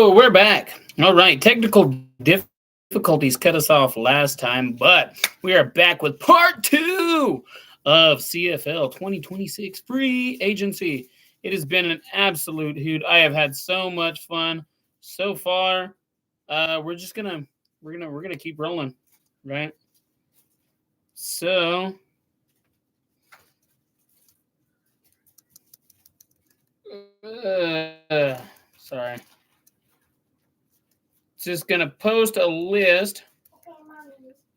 So we're back. All right. Technical difficulties cut us off last time, but we are back with part two of CFL 2026 free agency. It has been an absolute hoot. I have had so much fun so far. We're just gonna we're gonna keep rolling, right? So sorry. Just gonna post a list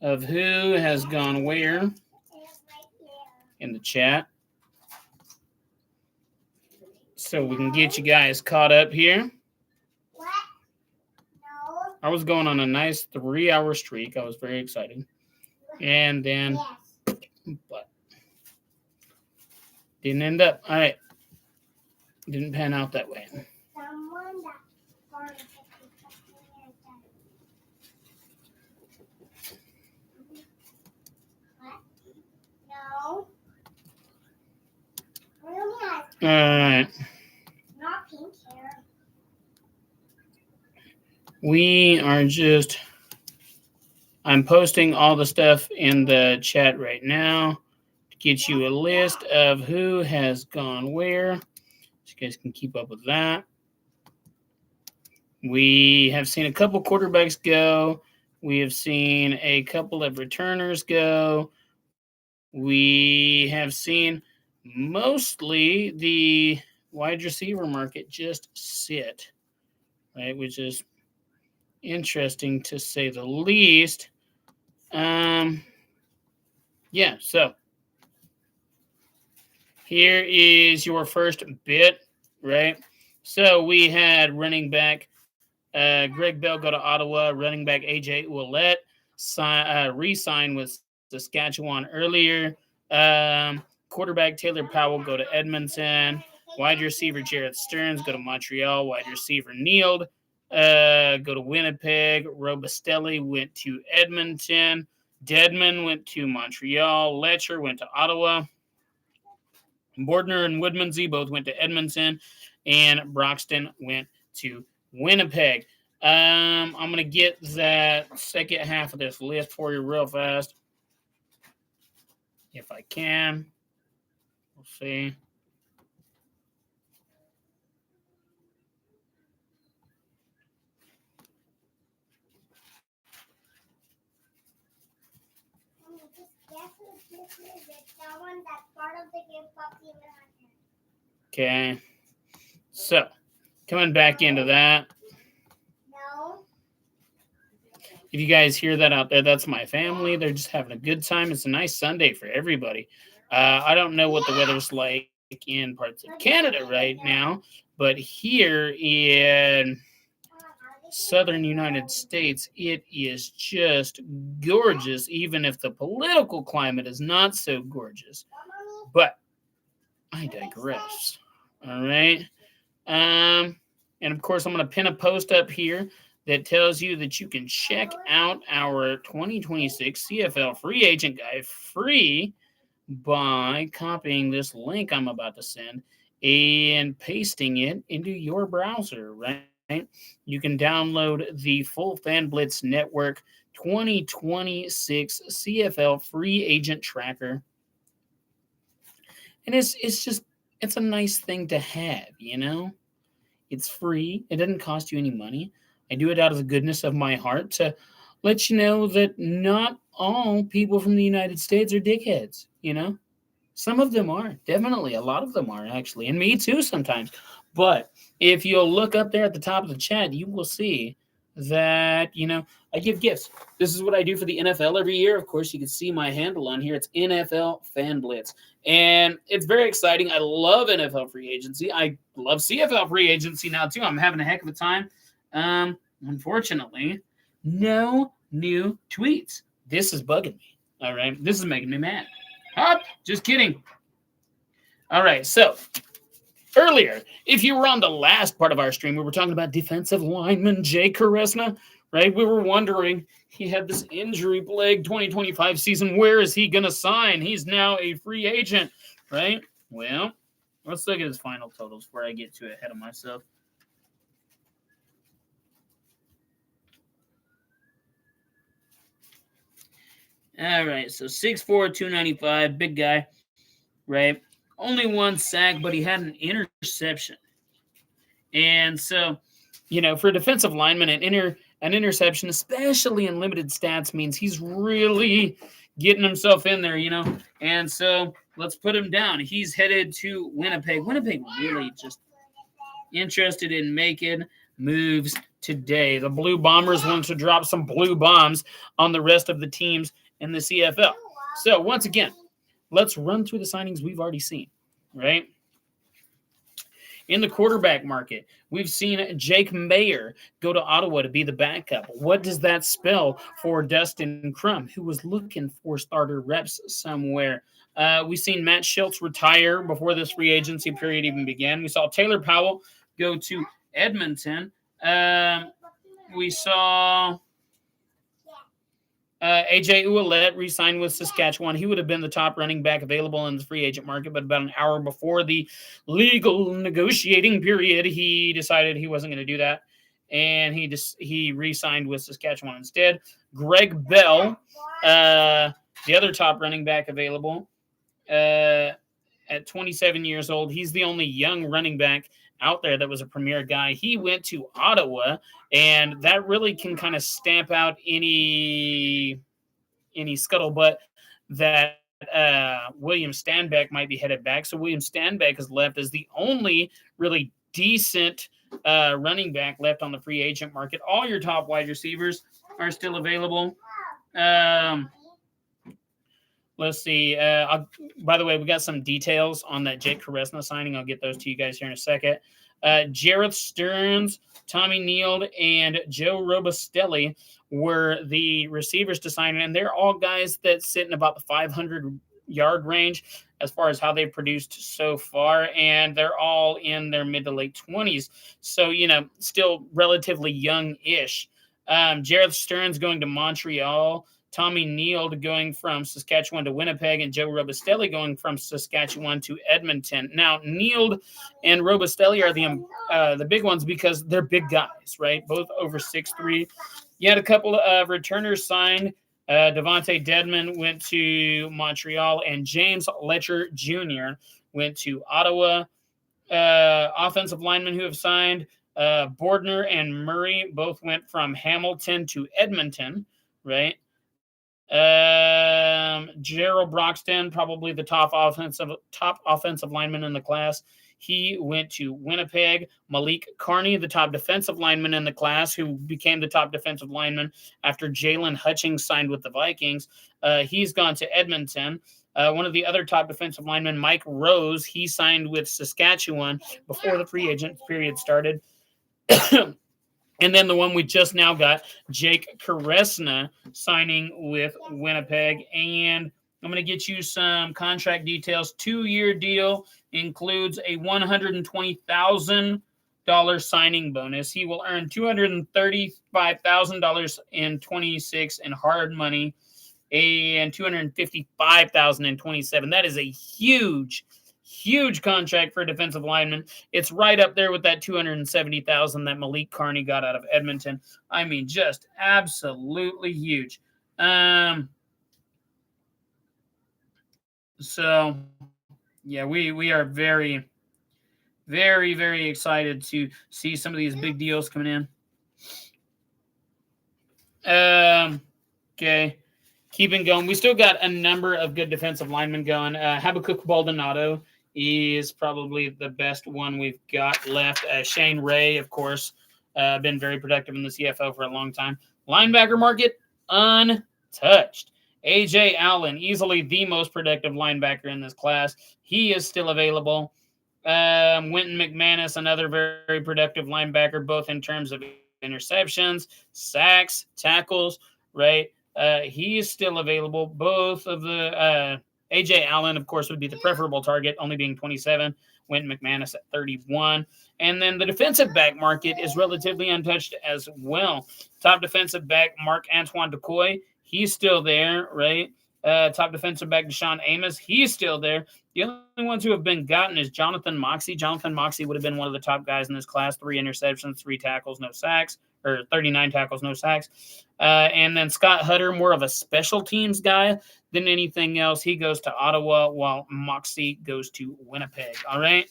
of who has gone where in the chat so we can get you guys caught up here. I was going on a nice 3-hour streak. I was very excited. And then, but didn't end up. All right. Didn't pan out that way. All right. We are just, I'm posting all the stuff in the chat right now to get you a list of who has gone where. So you guys can keep up with that. We have seen a couple quarterbacks go. We have seen a couple of returners go. We have seen mostly the wide receiver market just sit, right? Which is interesting to say the least. Yeah, so here is your first bit, right? So we had running back Greg Bell go to Ottawa, running back AJ Ouellette re-sign with Saskatchewan earlier. Quarterback Taylor Powell go to Edmonton. Wide receiver Jarrett Stearns go to Montreal. Wide receiver Neald go to Winnipeg. Robustelli went to Edmonton. Dedman went to Montreal. Letcher went to Ottawa. Bordner and Woodmansey both went to Edmonton. And Broxton went to Winnipeg. I'm going to get that second half of this list for you real fast. If I can. We'll see. Okay. So, coming back into that. If you guys hear that out there, that's my family. They're just having a good time. It's a nice Sunday for everybody. I don't know what the weather's like in parts of Canada right now, but here in southern United States, it is just gorgeous, even if the political climate is not so gorgeous. But I digress. All right. And of course, I'm going to pin a post up here that tells you that you can check out our 2026 CFL free agent guide free by copying this link I'm about to send and pasting it into your browser, right? You can download the full Fan Blitz Network 2026 CFL free agent tracker. And it's a nice thing to have, you know? It's free. It doesn't cost you any money. I do it out of the goodness of my heart to let you know that not all people from the United States are dickheads, you know? Some of them are, definitely. A lot of them are, actually. And me too sometimes. But if you'll look up there at the top of the chat, you will see that, you know, I give gifts. This is what I do for the NFL every year. Of course, you can see my handle on here. It's NFL Fan Blitz. And it's very exciting. I love NFL free agency. I love CFL free agency now, too. I'm having a heck of a time. Unfortunately, no new tweets. This is bugging me. All right. This is making me mad. Just kidding. All right. So earlier, if you were on the last part of our stream, we were talking about defensive lineman Jay Karesna, right? We were wondering, he had this injury-plagued 2025 season. Where is he going to sign? He's now a free agent, right? Well, let's look at his final totals before I get too ahead of myself. All right, so 6'4", 295, big guy, right? Only one sack, but he had an interception. And so, for a defensive lineman, an interception, especially in limited stats, means he's really getting himself in there. And so let's put him down. He's headed to Winnipeg. Winnipeg really just interested in making moves today. The Blue Bombers want to drop some blue bombs on the rest of the teams in the CFL. So once again, let's run through the signings we've already seen, right? In the quarterback market, we've seen Jake Mayer go to Ottawa to be the backup. What does that spell for Dustin Crum, who was looking for starter reps somewhere? We've seen Matt Schultz retire before this free agency period even began. We saw Taylor Powell go to Edmonton. We saw AJ Ouellette re-signed with Saskatchewan. He would have been the top running back available in the free agent market, but about an hour before the legal negotiating period, he decided he wasn't going to do that, and he re-signed with Saskatchewan instead. Greg Bell, the other top running back available, at 27 years old, he's the only young running back out there that was a premier guy. He went to Ottawa, and that really can kind of stamp out any scuttlebutt that William Stanback might be headed back. So William Stanback is left as the only really decent running back left on the free agent market. All your top wide receivers are still available. Let's see. By the way, we got some details on that Jake Karesna signing. I'll get those to you guys here in a second. Jareth Stearns, Tommy Neild, and Joe Robustelli were the receivers to sign, and they're all guys that sit in about the 500-yard range as far as how they've produced so far, and they're all in their mid to late 20s. So, still relatively young-ish. Jareth Stearns going to Montreal, Tommy Neild going from Saskatchewan to Winnipeg, and Joe Robustelli going from Saskatchewan to Edmonton. Now, Neild and Robustelli are the big ones because they're big guys, right? Both over 6'3". You had a couple of returners signed. Devontae Dedman went to Montreal, and James Letcher Jr. went to Ottawa. Offensive linemen who have signed, Bordner and Murray both went from Hamilton to Edmonton, right? Gerald Broxton, probably the top offensive lineman in the class. He went to Winnipeg. Malik Carney, the top defensive lineman in the class, who became the top defensive lineman after Jalen Hutchings signed with the Vikings. He's gone to Edmonton. One of the other top defensive linemen, Mike Rose, he signed with Saskatchewan before the free agent period started. And then the one we just now got, Jake Karesna, signing with Winnipeg. And I'm going to get you some contract details. 2-year deal, includes a $120,000 signing bonus. He will earn $235,000 in 26 in hard money and $255,000 in 27. That is a huge contract for a defensive lineman. It's right up there with that $270,000 that Malik Carney got out of Edmonton. I mean, just absolutely huge. So, yeah, we are very, very, very excited to see some of these big deals coming in. Okay. Keeping going. We still got a number of good defensive linemen going. Habakkuk Baldonado is probably the best one we've got left. Shane Ray, of course, been very productive in the CFL for a long time. Linebacker market, untouched. A.J. Allen, easily the most productive linebacker in this class. He is still available. Wynton McManus, another very, very productive linebacker, both in terms of interceptions, sacks, tackles, right? He is still available. Both of the A.J. Allen, of course, would be the preferable target, only being 27. Wynton McManus at 31. And then the defensive back market is relatively untouched as well. Top defensive back, Marc-Antoine Decoy, he's still there, right? Top defensive back, Deshaun Amos, he's still there. The only ones who have been gotten is Jonathan Moxey. Jonathan Moxey would have been one of the top guys in this class. 3 interceptions, 3 tackles, no sacks, or 39 tackles, no sacks. And then Scott Hutter, more of a special teams guy than anything else. He goes to Ottawa, while Moxie goes to Winnipeg. All right.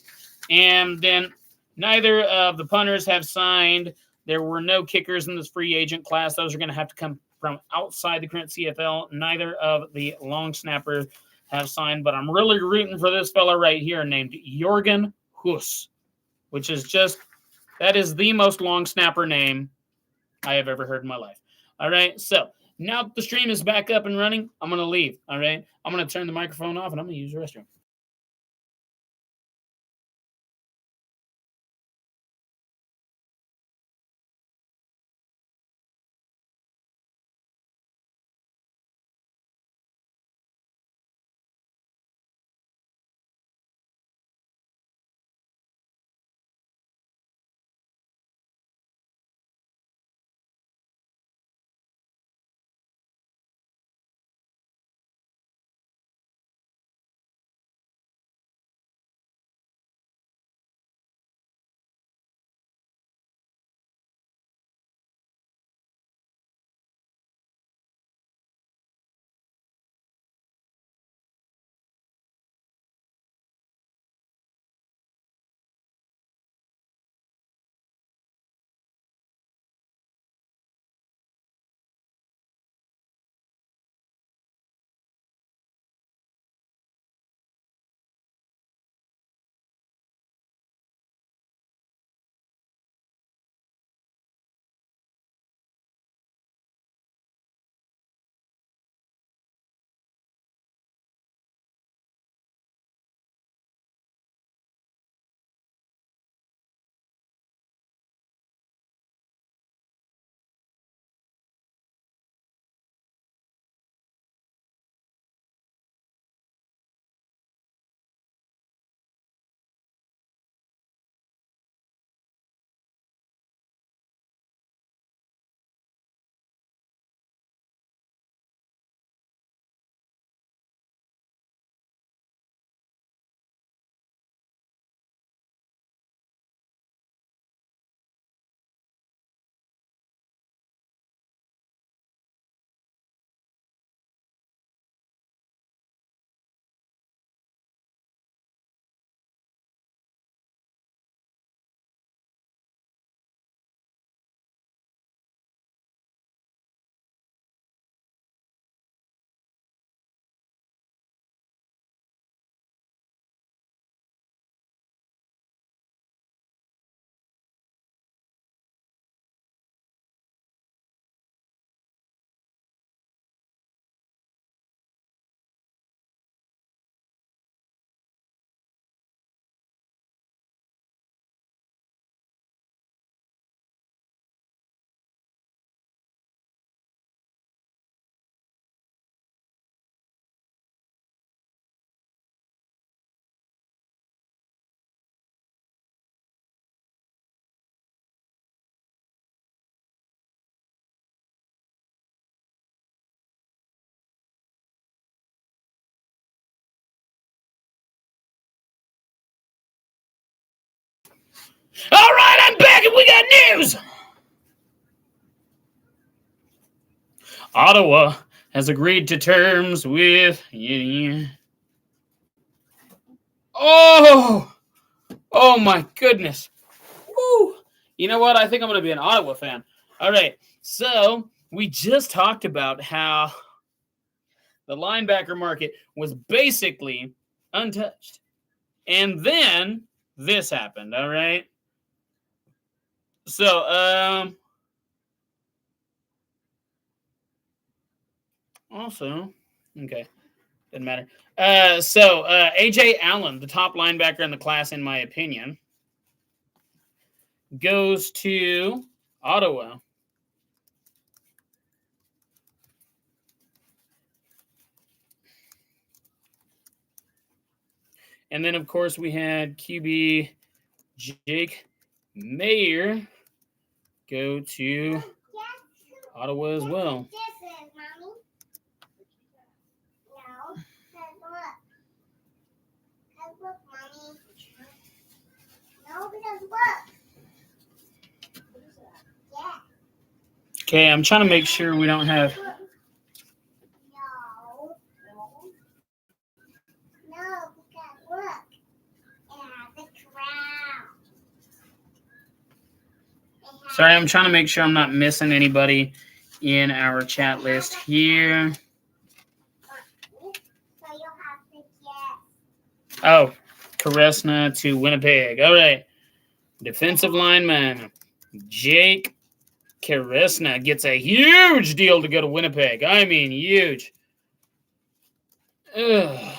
And then neither of the punters have signed. There were no kickers in this free agent class. Those are going to have to come from outside the current CFL. Neither of the long snappers have signed, but I'm really rooting for this fella right here named Jorgen Huss, which is that is the most long snapper name I have ever heard in my life. All right, so now that the stream is back up and running, I'm going to leave. All right, I'm going to turn the microphone off and I'm going to use the restroom. All right, I'm back and we got news. Ottawa has agreed to terms with. Oh my goodness. Woo. You know what? I think I'm going to be an Ottawa fan. All right, so we just talked about how the linebacker market was basically untouched. And then this happened, all right? So, also, okay, doesn't matter. AJ Allen, the top linebacker in the class, in my opinion, goes to Ottawa. And then, of course, we had QB Jake Mayer go to Ottawa as well. Okay, I'm trying to make sure we don't have. Sorry, I'm trying to make sure I'm not missing anybody in our chat list here. Oh, Karesna to Winnipeg. All right. Defensive lineman Jake Karesna gets a huge deal to go to Winnipeg. I mean, huge. Ugh.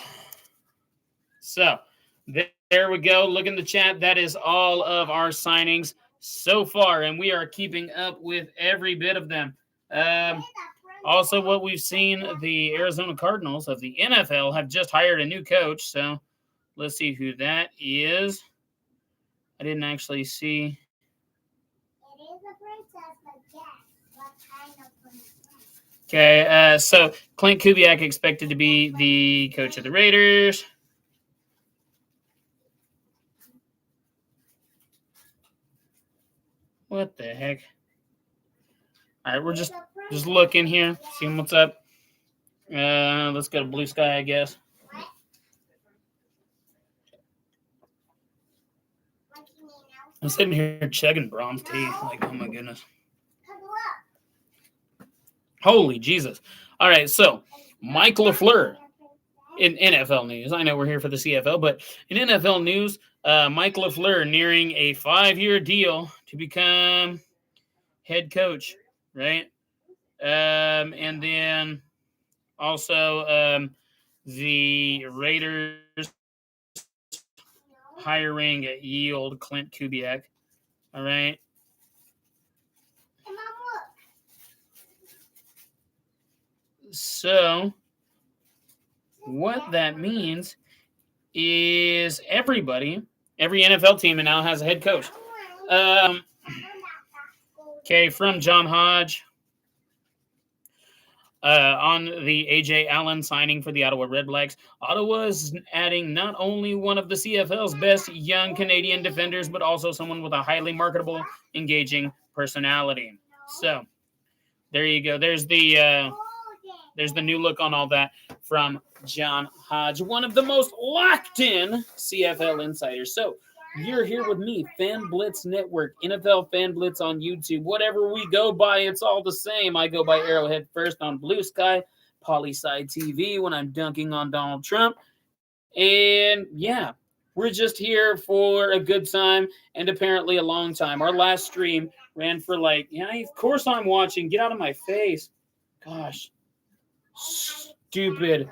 So, there we go. Look in the chat. That is all of our signings so far, and we are keeping up with every bit of them. Also, what we've seen, the Arizona Cardinals of the NFL have just hired a new coach. So, let's see who that is. I didn't actually see. It is a princess, but yes, what kind of princess? Okay, so Clint Kubiak expected to be the coach of the Raiders. What the heck? All right, we're just looking here, seeing what's up. Let's go to Blue Sky, I guess. I'm sitting here chugging Brahms tea. Like, oh my goodness. Holy Jesus. All right, so Mike LaFleur in NFL news. I know we're here for the CFL, but in NFL news, Mike LaFleur nearing a 5-year deal to become head coach, right? And then also the Raiders hiring yield Clint Kubiak. All right. So what that means is every NFL team now has a head coach. Okay, from John Hodge. On the A.J. Allen signing for the Ottawa Redblacks, Ottawa is adding not only one of the CFL's best young Canadian defenders, but also someone with a highly marketable, engaging personality. So, there you go. There's the new look on all that from John Hodge, one of the most locked-in CFL insiders. So, you're here with me, Fan Blitz Network, NFL Fan Blitz on YouTube. Whatever we go by, it's all the same. I go by Arrowhead First on Blue Sky, Polysci TV when I'm dunking on Donald Trump. And yeah, we're just here for a good time and apparently a long time. Our last stream ran for of course I'm watching. Get out of my face. Gosh. Stupid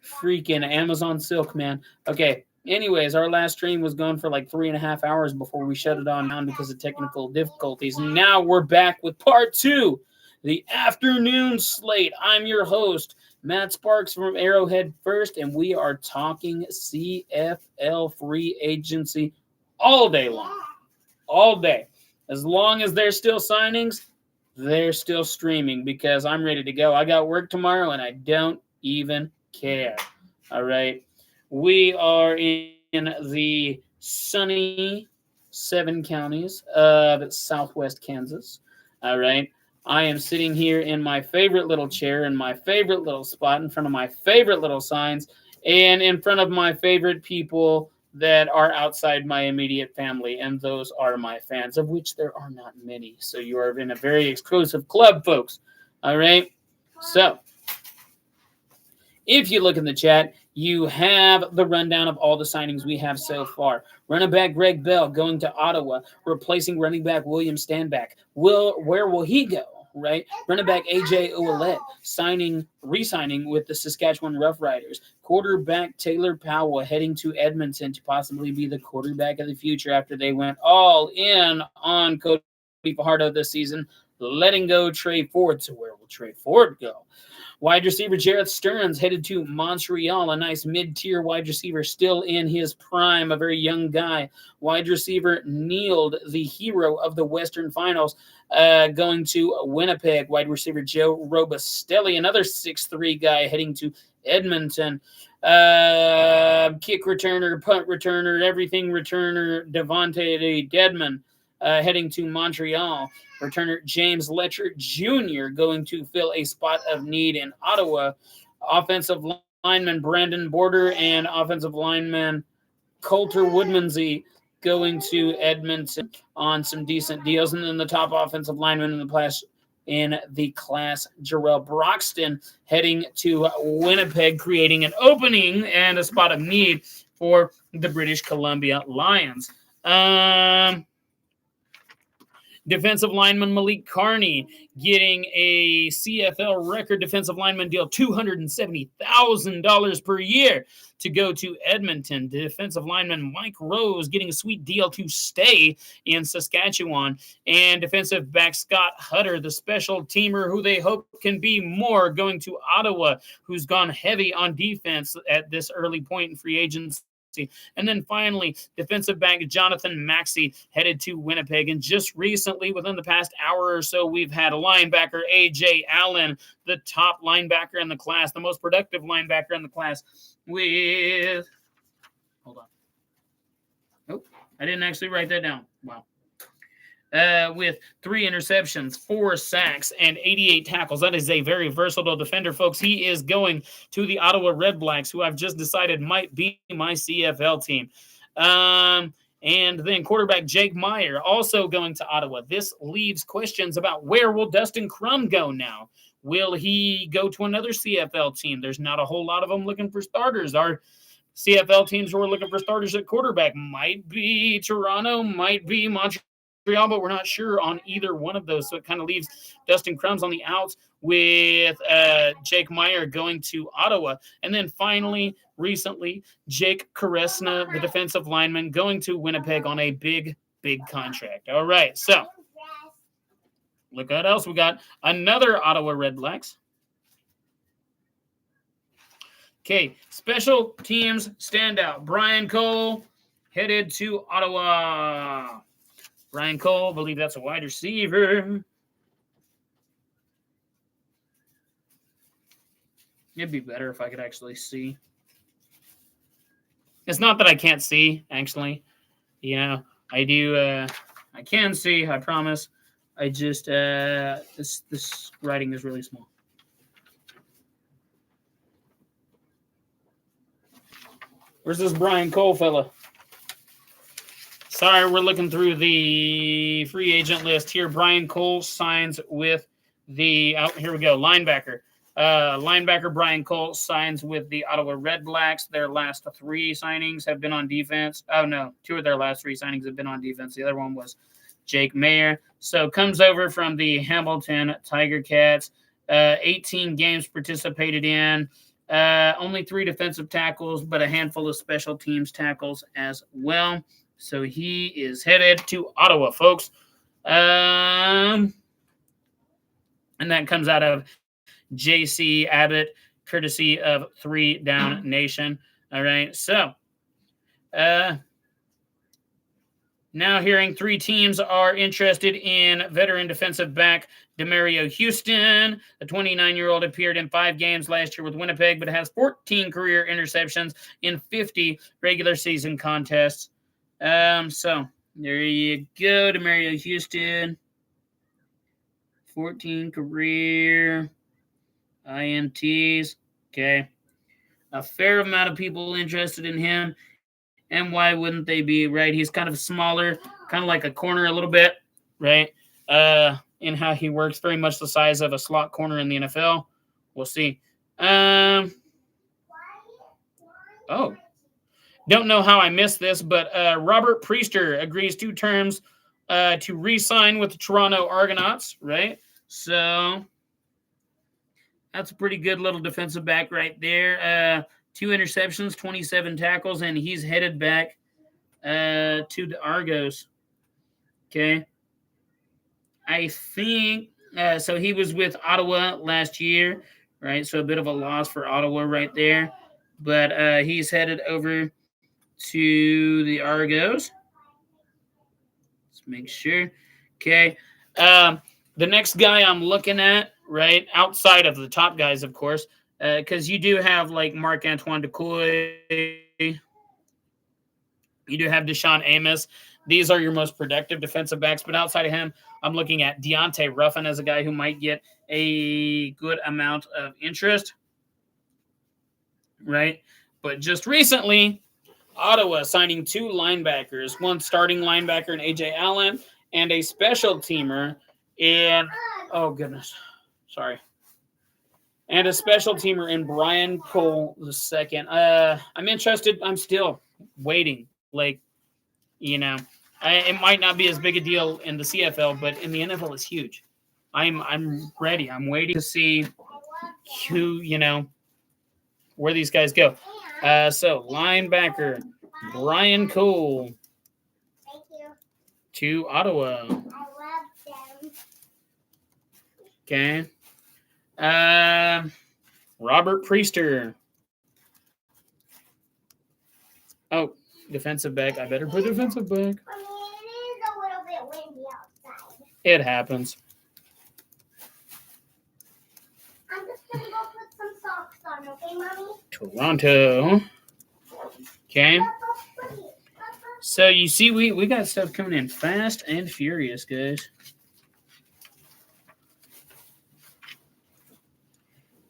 freaking Amazon Silk, man. Okay. Anyways, our last stream was going for 3.5 hours before we shut it on down because of technical difficulties. Now we're back with part 2, the afternoon slate. I'm your host, Matt Sparks from Arrowhead First, and we are talking CFL free agency all day long. All day. As long as there's still signings, they're still streaming because I'm ready to go. I got work tomorrow, and I don't even care. All right. We are in the sunny 7 counties of southwest Kansas. All right. I am sitting here in my favorite little chair in my favorite little spot in front of my favorite little signs and in front of my favorite people that are outside my immediate family. And those are my fans, of which there are not many. So you are in a very exclusive club, folks. All right. So if you look in the chat, you have the rundown of all the signings we have so far. Running back Greg Bell going to Ottawa, replacing running back William Stanback. Where will he go, right? Running back A.J. Ouellette re-signing with the Saskatchewan Roughriders. Quarterback Taylor Powell heading to Edmonton to possibly be the quarterback of the future after they went all in on Cody Fajardo this season, letting go Trey Ford. So where will Trey Ford go? Wide receiver Jarrett Stearns headed to Montreal, a nice mid-tier wide receiver still in his prime, a very young guy. Wide receiver Neal, the hero of the Western Finals, going to Winnipeg. Wide receiver Joe Robustelli, another 6'3" guy heading to Edmonton. Kick returner, punt returner, everything returner, Devontae Dedman heading to Montreal. Returner James Letcher Jr. going to fill a spot of need in Ottawa. Offensive lineman Brandon Border and offensive lineman Coulter Woodmansey going to Edmonton on some decent deals. And then the top offensive lineman in the class, Jarrell Broxton, heading to Winnipeg, creating an opening and a spot of need for the British Columbia Lions. Defensive lineman Malik Carney getting a CFL record defensive lineman deal, $270,000 per year to go to Edmonton. Defensive lineman Mike Rose getting a sweet deal to stay in Saskatchewan. And defensive back Scott Hutter, the special teamer who they hope can be more, going to Ottawa, who's gone heavy on defense at this early point in free agency. And then finally, defensive back Jonathan Maxey headed to Winnipeg. And just recently, within the past hour or so, we've had a linebacker, A.J. Allen, the top linebacker in the class, the most productive linebacker in the class, with... Hold on. Nope, I didn't actually write that down. Wow. With 3 interceptions, 4 sacks, and 88 tackles. That is a very versatile defender, folks. He is going to the Ottawa Redblacks, who I've just decided might be my CFL team. And then quarterback Jake Meyer also going to Ottawa. This leaves questions about where will Dustin Crum go now? Will he go to another CFL team? There's not a whole lot of them looking for starters. Our CFL teams who are looking for starters at quarterback might be Toronto, might be Montreal, but we're not sure on either one of those. So it kind of leaves Dustin Crumbs on the outs with Jake Meyer going to Ottawa. And then finally, recently, Jake Karesna, the defensive lineman, going to Winnipeg on a big, big contract. All right, so look what else we got. Another Ottawa Redblacks. Okay, special teams standout. Brian Cole headed to Ottawa. Brian Cole, I believe that's a wide receiver. It'd be better if I could actually see. It's not that I can't see, actually. You know, I do. I can see, I promise. I just, this writing is really small. Where's this Brian Cole fella? Sorry, we're looking through the free agent list here. Brian Cole signs with the, here we go, linebacker. Linebacker Brian Cole signs with the Ottawa Redblacks. Their last 3 signings have been on defense. Oh, no, 2 of their last 3 signings have been on defense. The other one was Jake Mayer. So comes over from the Hamilton Tiger Cats. 18 games participated in. Only 3 defensive tackles, but a handful of special teams tackles as well. So he is headed to Ottawa, folks. And that comes out of J.C. Abbott, courtesy of 3 Down Nation. All right, so now hearing 3 teams are interested in veteran defensive back Demario Houston. The 29-year-old appeared in 5 games last year with Winnipeg, but has 14 career interceptions in 50 regular season contests. So there you go, Demario Houston. 14 career INTs. Okay. A fair amount of people interested in him. And why wouldn't they be, right? He's kind of smaller, kind of like a corner a little bit, right? In how he works, very much the size of a slot corner in the NFL. We'll see. Oh. Don't know how I missed this, but Robert Priester agrees 2 terms to re-sign with the Toronto Argonauts, right? So that's a pretty good little defensive back right there. 2 interceptions, 27 tackles, and he's headed back to the Argos. Okay. I think so. He was with Ottawa last year, right? So a bit of a loss for Ottawa right there. But he's headed over to the Argos. Let's make sure. Okay. The next guy I'm looking at, right, outside of the top guys, of course, because you do have like Marc-Antoine Decoy. You do have Deshaun Amos. These are your most productive defensive backs, but outside of him, I'm looking at Deontay Ruffin as a guy who might get a good amount of interest, right? But just recently, Ottawa signing 2 linebackers, one starting linebacker in A.J. Allen and a special teamer in, oh goodness, sorry, and a special teamer in Brian Cole II. I'm interested. I'm still waiting. Like, you know, it might not be as big a deal in the CFL, but in the NFL, it's huge. I'm ready. I'm waiting to see who, where these guys go. So linebacker Brian Cole to Ottawa. Okay. Robert Priester. Oh, defensive back. I better put defensive back. I mean, it is a little bit windy outside. It happens. I'm just going to go put some socks on, okay, Mommy? Toronto. Okay. So you see, we got stuff coming in fast and furious, guys.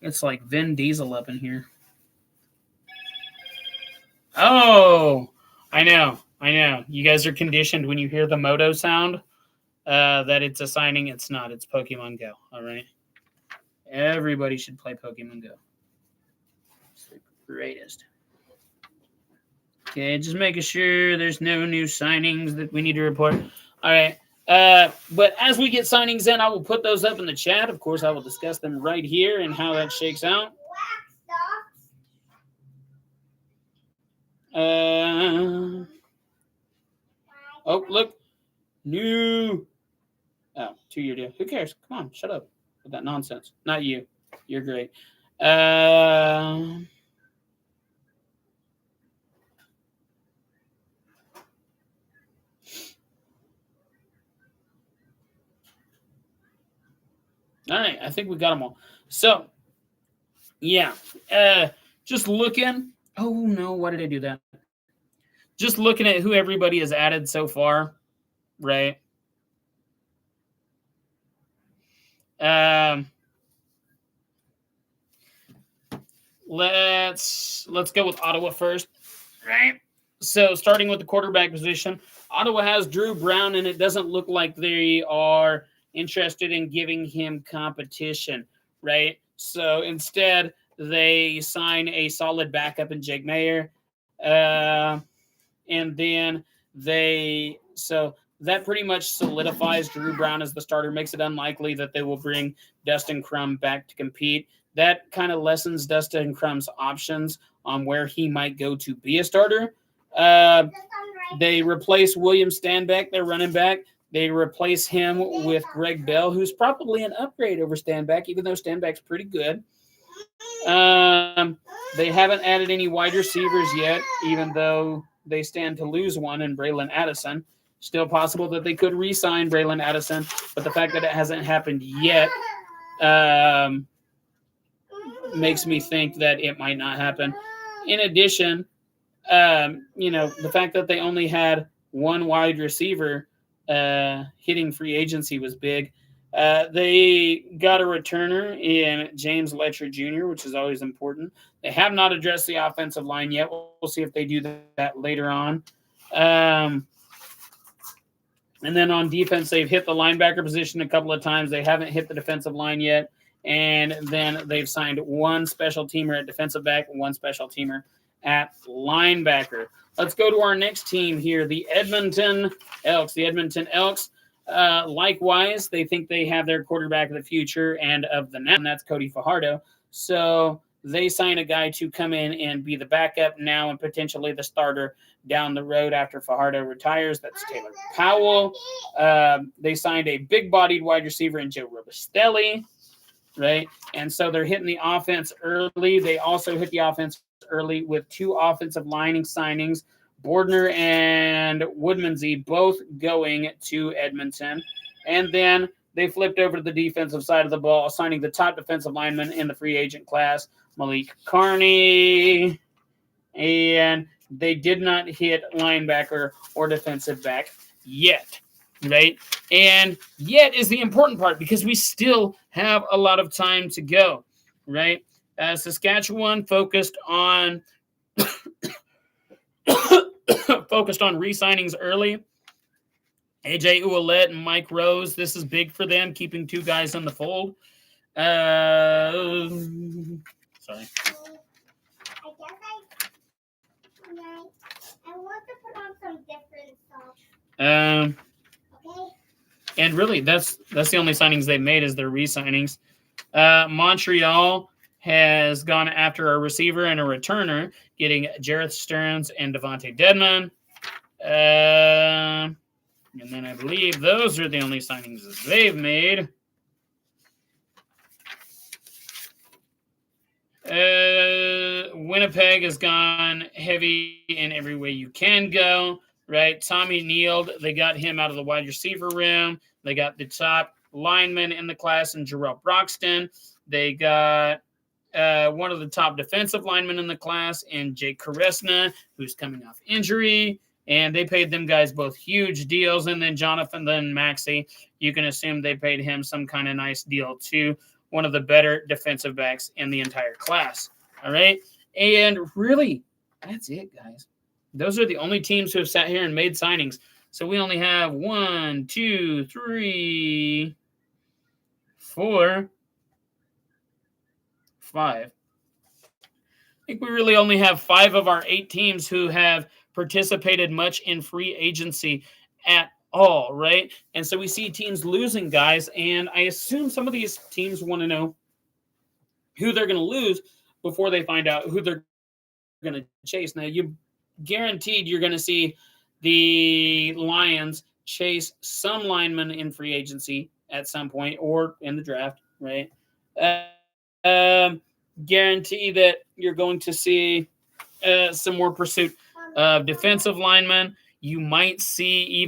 It's like Vin Diesel up in here. Oh, I know. You guys are conditioned when you hear the moto sound that it's a signing. It's not. It's Pokemon Go. All right. Everybody should play Pokemon Go. It's the greatest. Okay, just making sure there's no new signings that we need to report. All right. But as we get signings in, I will put those up in the chat. Of course, I will discuss them right here and how that shakes out. Oh, look. New. Oh, 2-year deal. Who cares? Come on, shut up with that nonsense. Not you. You're great. All right, I think we got them all. So, yeah, just looking. Oh, no, why did I do that? Just looking at who everybody has added so far, right? Let's go with Ottawa first, right? So, starting with the quarterback position, Ottawa has Drew Brown, and it doesn't look like they are interested in giving him competition, right? So instead, they sign a solid backup in Jake Mayer, and then so that pretty much solidifies Drew Brown as the starter, makes it unlikely that they will bring Dustin Crum back to compete. That kind of lessens Dustin Crum's options on where he might go to be a starter. They replace William Stanback, their running back. They replace him with Greg Bell, who's probably an upgrade over Stanback, even though Stanback's pretty good. They haven't added any wide receivers yet, even though they stand to lose one in Braylon Addison. Still possible that they could re-sign Braylon Addison, but the fact that it hasn't happened yet makes me think that it might not happen. In addition, the fact that they only had one wide receiver hitting free agency was big. They got a returner in James Letcher Jr., which is always important. They have not addressed the offensive line yet. We'll see if they do that later on. And then on defense, they've hit the linebacker position a couple of times. They haven't hit the defensive line yet. And then they've signed one special teamer at defensive back and one special teamer at linebacker. Let's go to our next team here, the Edmonton Elks. The Edmonton Elks, likewise, they think they have their quarterback of the future and of the now, and that's Cody Fajardo. So they sign a guy to come in and be the backup now and potentially the starter down the road after Fajardo retires. That's Taylor Powell. They signed a big-bodied wide receiver in Joe Robustelli, right? And so they're hitting the offense early. They also hit the offense early with two offensive lining signings, Bordner and Woodmansey, both going to Edmonton. And then they flipped over to the defensive side of the ball, signing the top defensive lineman in the free agent class, Malik Carney. And They did not hit linebacker or defensive back yet, right? And yet is the important part because we still have a lot of time to go, right? Saskatchewan focused on focused on re-signings early. AJ Ouellette and Mike Rose. This is big for them, keeping two guys in the fold. Sorry. I want to put on some different stuff. Okay. And really, that's the only signings they've made is their re-signings. Montreal has gone after a receiver and a returner, getting Jareth Stearns and Devontae Dedman. And then I believe those are the only signings that they've made. Winnipeg has gone heavy in every way you can go, right? Tommy Neal, they got him out of the wide receiver room. They got the top lineman in the class in Jarrell Broxton. They got one of the top defensive linemen in the class in Jake Karesna, who's coming off injury. And they paid them guys both huge deals. And then Jonathan Maxey, you can assume they paid him some kind of nice deal too. One of the better defensive backs in the entire class. All right. And really, that's it, guys. Those are the only teams who have sat here and made signings. So we only have 1, 2, 3, 4, 5. I think we really only have 5 of our 8 teams who have participated much in free agency at all, right? And so we see teams losing guys, and I assume some of these teams want to know who they're going to lose before they find out who they're going to chase. Now, you guaranteed you're going to see the Lions chase some linemen in free agency at some point or in the draft, right? Guarantee that you're going to see some more pursuit of defensive linemen. You might see, you're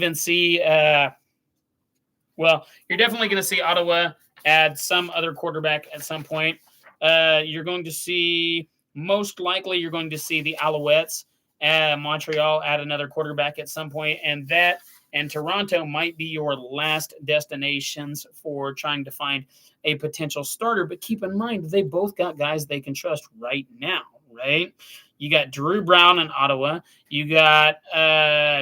definitely going to see Ottawa add some other quarterback at some point. You're going to see, most likely, you're going to see the Alouettes, Montreal add another quarterback at some point, and Toronto might be your last destinations for trying to find a potential starter. But keep in mind, they both got guys they can trust right now, right? You got Drew Brown in Ottawa. You got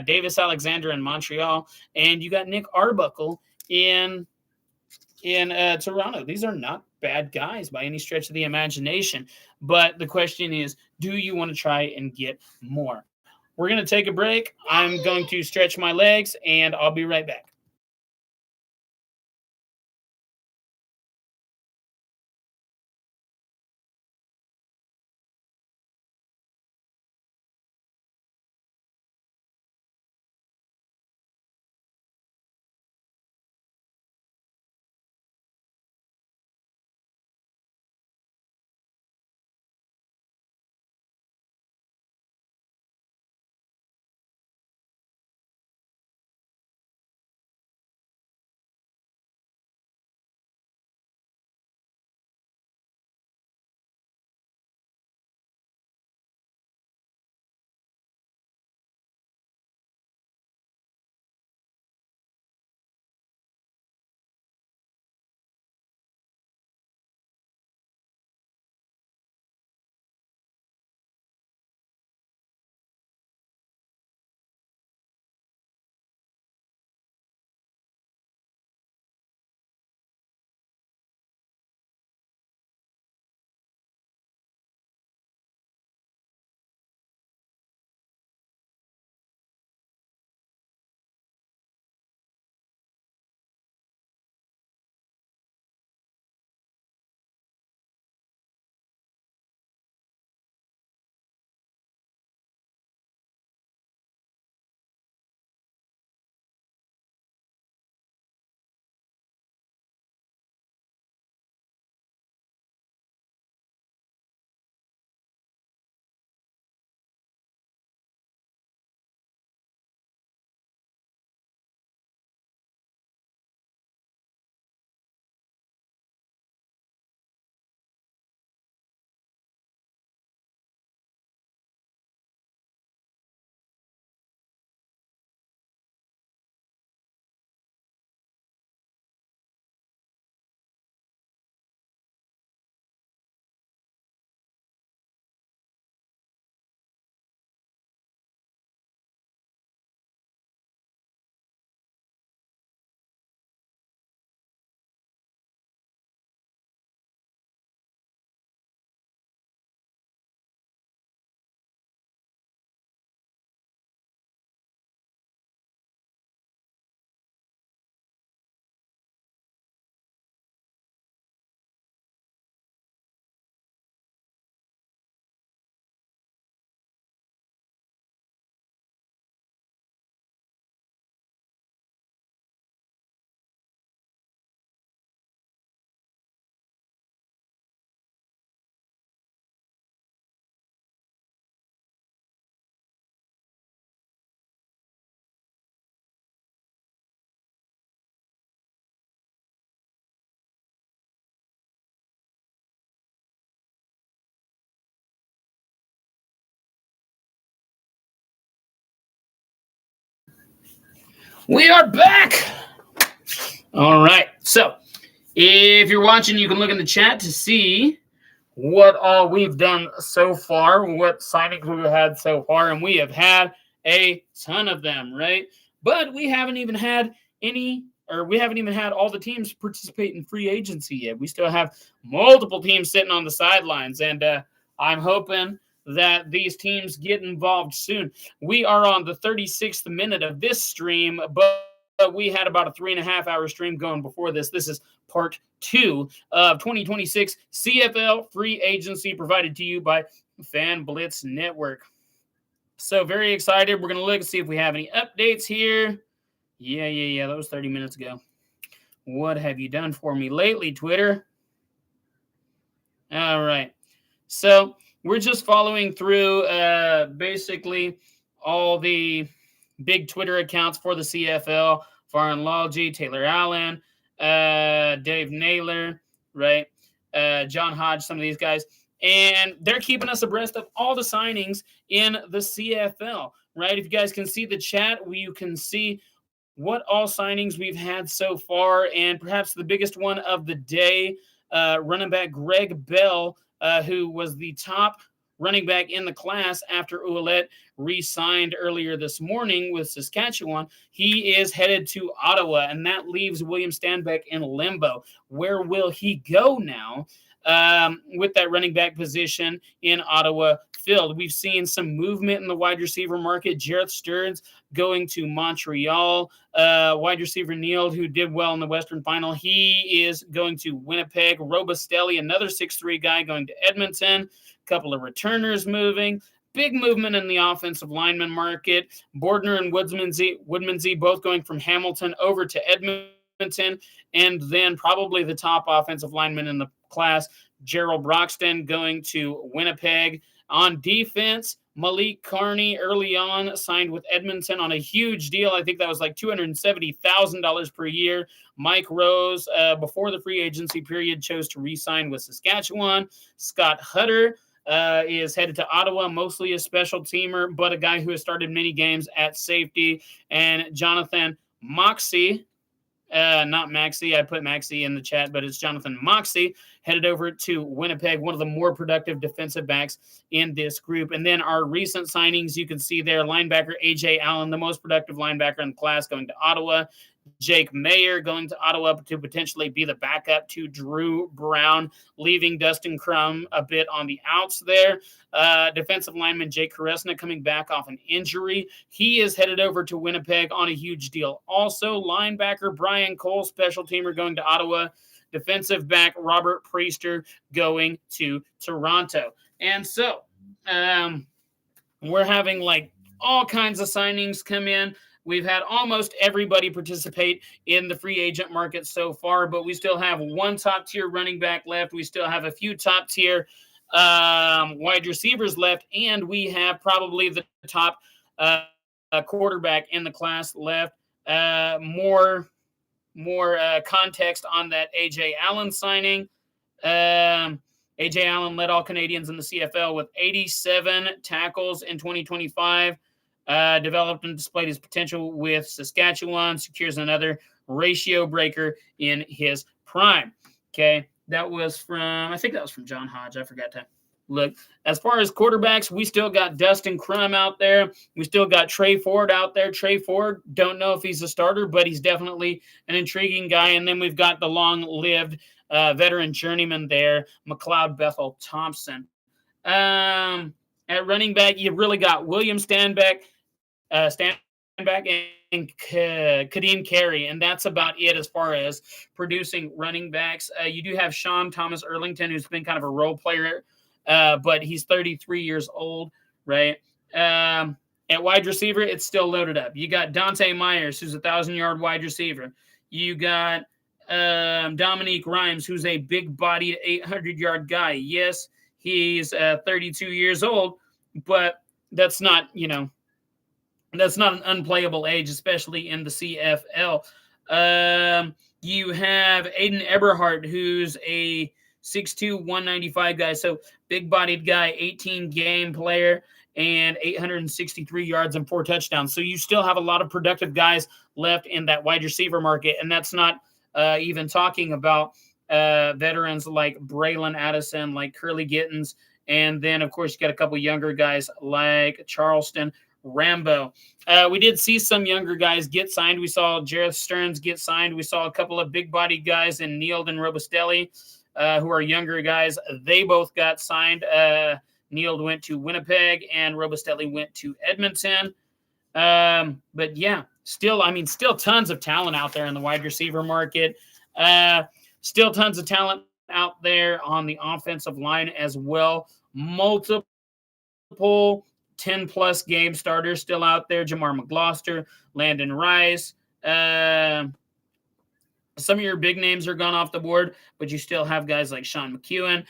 Davis Alexander in Montreal. And you got Nick Arbuckle in Toronto. These are not bad guys by any stretch of the imagination. But the question is, do you want to try and get more? We're going to take a break. I'm going to stretch my legs, and I'll be right back. We are back. All right. So, if you're watching, you can look in the chat to see what all we've done so far, what signings we've had so far, and we have had a ton of them, right? But we haven't even had we haven't even had all the teams participate in free agency yet. We still have multiple teams sitting on the sidelines, and I'm hoping that these teams get involved soon. We are on the 36th minute of this stream, but we had about a 3.5 hour stream going before this. This is part 2 of 2026 CFL free agency provided to you by Fan Blitz Network. So very excited. We're going to look and see if we have any updates here. Yeah. That was 30 minutes ago. What have you done for me lately, Twitter? All right. So we're just following through basically all the big Twitter accounts for the CFL. Foreign Logi, Taylor Allen, Dave Naylor, right? John Hodge, some of these guys. And they're keeping us abreast of all the signings in the CFL, right? If you guys can see the chat, you can see what all signings we've had so far. And perhaps the biggest one of the day, running back Greg Bell, who was the top running back in the class after Ouellette re-signed earlier this morning with Saskatchewan. He is headed to Ottawa, and that leaves William Stanback in limbo. Where will he go now with that running back position in Ottawa filled? We've seen some movement in the wide receiver market. Jarrett Stearns going to Montreal. Wide receiver Neal, who did well in the Western Final, he is going to Winnipeg. Robustelli, another 6'3" guy, going to Edmonton. Couple of returners moving. Big movement in the offensive lineman market. Bordner and Woodmansey both going from Hamilton over to Edmonton. And then probably the top offensive lineman in the class, Gerald Broxton, going to Winnipeg. On defense, Malik Carney early on signed with Edmonton on a huge deal. I think that was like $270,000 per year. Mike Rose, before the free agency period, chose to re-sign with Saskatchewan. Scott Hutter is headed to Ottawa, mostly a special teamer, but a guy who has started many games at safety. And Jonathan Moxie, not Maxey. I put Maxey in the chat, but it's Jonathan Moxie, headed over to Winnipeg, one of the more productive defensive backs in this group. And then our recent signings, you can see there, linebacker A.J. Allen, the most productive linebacker in the class, going to Ottawa. Jake Mayer going to Ottawa to potentially be the backup to Drew Brown, leaving Dustin Crum a bit on the outs there. Defensive lineman Jake Karesna coming back off an injury. He is headed over to Winnipeg on a huge deal. Also, linebacker Brian Cole, special teamer, going to Ottawa. Defensive back Robert Priester going to Toronto. And so we're having like all kinds of signings come in. We've had almost everybody participate in the free agent market so far, but we still have one top-tier running back left. We still have a few top-tier wide receivers left, and we have probably the top quarterback in the class left. More context on that A.J. Allen signing. A.J. Allen led all Canadians in the CFL with 87 tackles in 2025. Developed and displayed his potential with Saskatchewan, secures another ratio breaker in his prime. Okay, that was from John Hodge. I forgot to look. As far as quarterbacks, we still got Dustin Crum out there. We still got Trey Ford out there. Trey Ford, don't know if he's a starter, but he's definitely an intriguing guy. And then we've got the long-lived veteran journeyman there, McLeod Bethel Thompson. At running back, you've really got William Stanback and Kadeem Carey, and that's about it as far as producing running backs. You do have Sean Thomas Erlington, who's been kind of a role player, but he's 33 years old, right? At wide receiver, it's still loaded up. You got Dante Myers, who's a 1,000-yard wide receiver. You got Dominique Rhymes, who's a big-bodied 800-yard guy. Yes, he's 32 years old, but that's not, that's not an unplayable age, especially in the CFL. You have Aiden Eberhardt, who's a 6'2", 195 guy, so big-bodied guy, 18-game player. and 863 yards and 4 touchdowns. So you still have a lot of productive guys left in that wide receiver market, and that's not even talking about veterans like Braylon Addison, like Curly Gittens, and then of course you got a couple younger guys like Charleston Rambo. We did see some younger guys get signed. We saw Jareth Stearns get signed. We saw a couple of big body guys in Neal and Robustelli, who are younger guys. They both got signed. Neal went to Winnipeg and Robustelli went to Edmonton. But yeah, still tons of talent out there in the wide receiver market. Still tons of talent out there on the offensive line as well. Multiple 10-plus game starters still out there. Jamar McGloster, Landon Rice. Some of your big names are gone off the board, but you still have guys like Sean McEwen.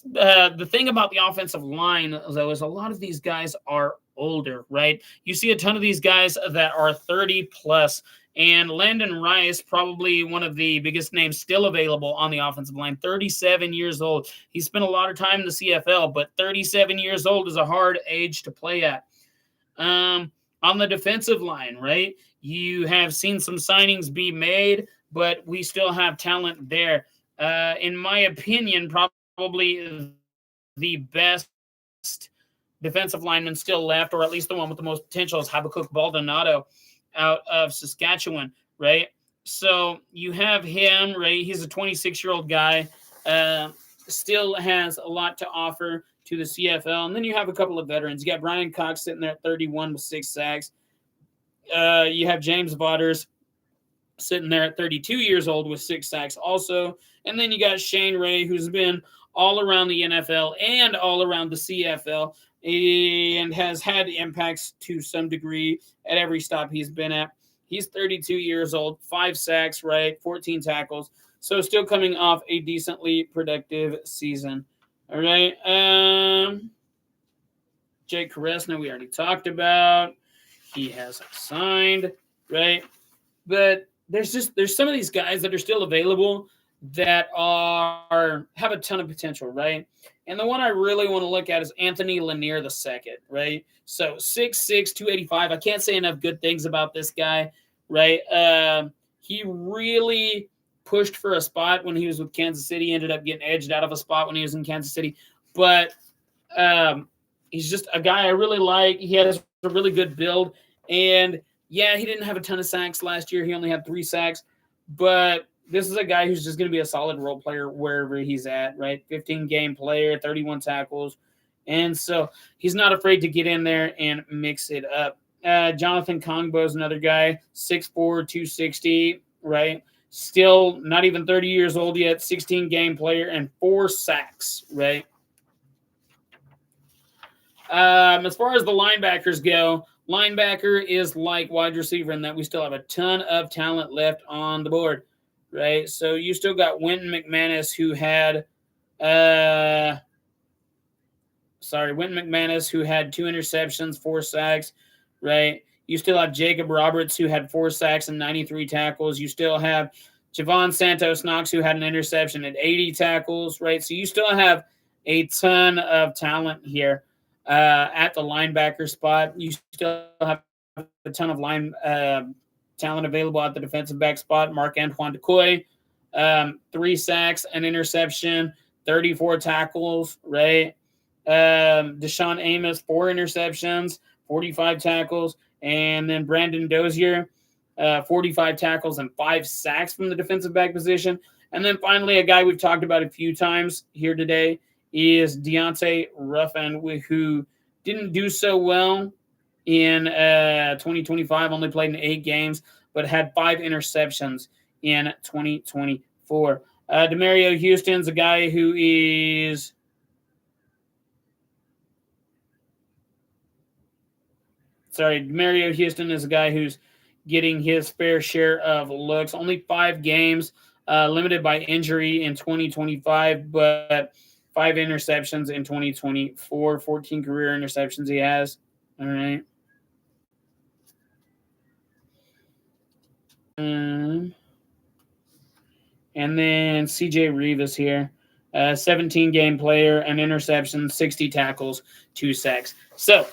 The thing about the offensive line, though, is a lot of these guys are older, right? You see a ton of these guys that are 30 plus, and Landon Rice, probably one of the biggest names still available on the offensive line, 37 years old. He spent a lot of time in the CFL, but 37 years old is a hard age to play at. On the defensive line, right? You have seen some signings be made, but we still have talent there. In my opinion, probably the best defensive lineman still left, or at least the one with the most potential, is Habakkuk Baldonado out of Saskatchewan, right? So you have him, right? He's a 26-year-old guy, still has a lot to offer to the CFL. And then you have a couple of veterans. You got Brian Cox sitting there at 31 with 6 sacks. You have James Vaughters sitting there at 32 years old with 6 sacks also. And then you got Shane Ray, who's been all around the NFL and all around the CFL and has had impacts to some degree at every stop he's been at. He's 32 years old, 5 sacks, right, 14 tackles. So still coming off a decently productive season. All right. Jake Karesna, we already talked about. He has signed, right? But there's some of these guys that are still available that have a ton of potential, right? And the one I really want to look at is Anthony Lanier II, right? So 6'6", 285. I can't say enough good things about this guy, right? He really pushed for a spot when he was with Kansas City, ended up getting edged out of a spot when he was in Kansas City. But he's just a guy I really like. He has a really good build. And yeah, he didn't have a ton of sacks last year. He only had 3 sacks. But this is a guy who's just going to be a solid role player wherever he's at, right? 15-game player, 31 tackles. And so he's not afraid to get in there and mix it up. Jonathan Kongbo is another guy, 6'4", 260, right? Still not even 30 years old yet, 16-game player and 4 sacks, right? As far as the linebackers go, linebacker is like wide receiver in that we still have a ton of talent left on the board, right? So you still got Wynton McManus, who had who had 2 interceptions, 4 sacks, right? You still have Jacob Roberts, who had 4 sacks and 93 tackles. You still have Javon Santos-Knox, who had an interception at 80 tackles, right? So you still have a ton of talent here at the linebacker spot. You still have a ton of talent available at the defensive back spot. Marc-Antoine Decoy, 3 sacks, an interception, 34 tackles, right? Deshaun Amos, 4 interceptions, 45 tackles, and then Brandon Dozier, 45 tackles and 5 sacks from the defensive back position. And then finally, a guy we've talked about a few times here today is Deontay Ruffin, who didn't do so well in 2025, only played in 8 games, but had 5 interceptions in 2024. Demario Houston's a guy who is Demario Houston is a guy who's getting his fair share of looks. Only 5 games, limited by injury in 2025, but 5 interceptions in 2024, 14 career interceptions he has. All right. And then CJ Rivas here, 17-game player, an interception, 60 tackles, 2 sacks. So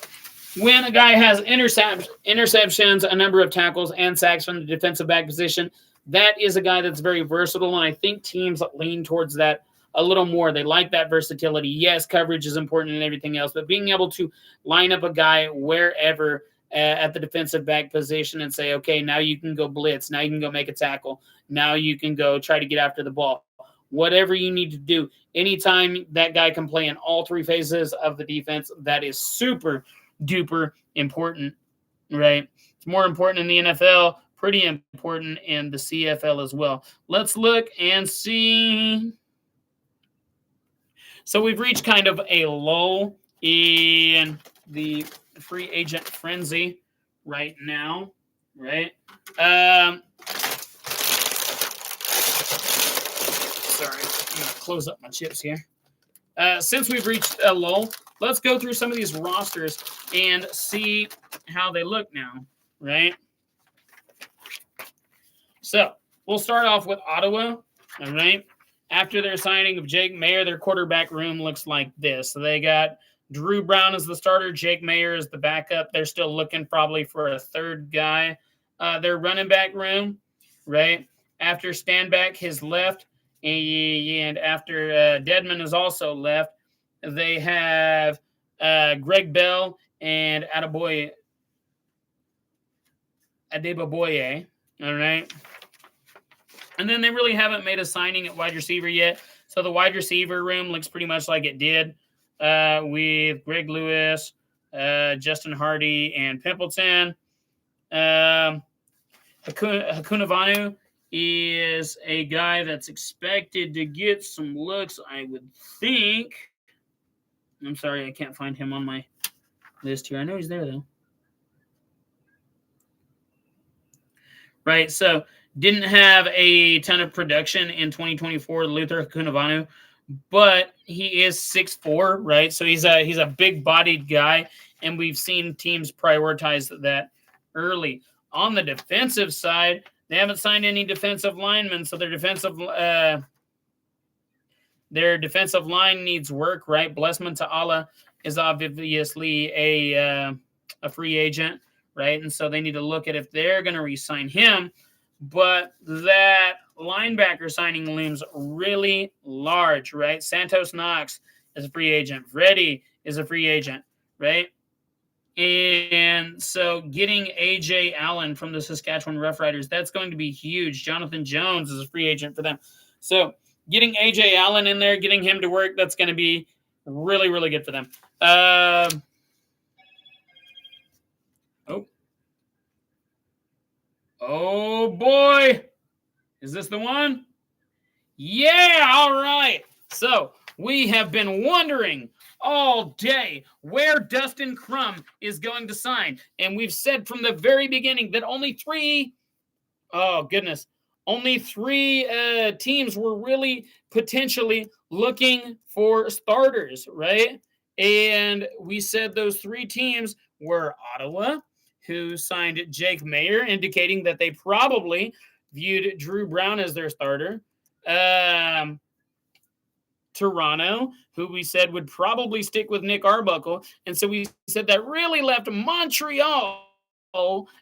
when a guy has interceptions, a number of tackles, and sacks from the defensive back position, that is a guy that's very versatile, and I think teams lean towards that a little more. They like that versatility. Yes, coverage is important and everything else, but being able to line up a guy wherever at the defensive back position and say, okay, now you can go blitz, now you can go make a tackle, now you can go try to get after the ball. Whatever you need to do, anytime that guy can play in all three phases of the defense, that is super duper important, right? It's more important in the NFL, pretty important in the CFL as well. Let's look and see. So we've reached kind of a lull in the free agent frenzy right now, right? Sorry, I'm going to close up my chips here. Since we've reached a lull, let's go through some of these rosters and see how they look now, right? So we'll start off with Ottawa, all right? After their signing of Jake Mayer, their quarterback room looks like this. So they got Drew Brown as the starter, Jake Mayer as the backup. They're still looking probably for a third guy. Their running back room, right? After Stanback has left, and after Dedman has also left, they have Greg Bell and Adeboye, all right? And then they really haven't made a signing at wide receiver yet. So the wide receiver room looks pretty much like it did with Greg Lewis, Justin Hardy, and Pimpleton. Hakunavanu is a guy that's expected to get some looks, I would think. I'm sorry, I can't find him on my list here. I know he's there, though. Right, so didn't have a ton of production in 2024, Luther Hakunavanu, but he is 6'4", right? So he's a big-bodied guy, and we've seen teams prioritize that early. On the defensive side, they haven't signed any defensive linemen, so their defensive line needs work, right? Blessman Ta'ala is obviously a free agent, right? And so they need to look at if they're going to re-sign him. But that linebacker signing looms really large, right? Santos Knox is a free agent. Freddie is a free agent, right? And so getting A.J. Allen from the Saskatchewan Roughriders, that's going to be huge. Jonathan Jones is a free agent for them. So getting A.J. Allen in there, getting him to work, that's going to be really, really good for them. Oh, boy. Is this the one? Yeah, all right. So we have been wondering all day where Dustin Crum is going to sign. And we've said from the very beginning that only three teams were really potentially looking for starters, right? And we said those three teams were Ottawa, who signed Jake Mayer, indicating that they probably viewed Drew Brown as their starter. Toronto, who we said would probably stick with Nick Arbuckle. And so we said that really left Montreal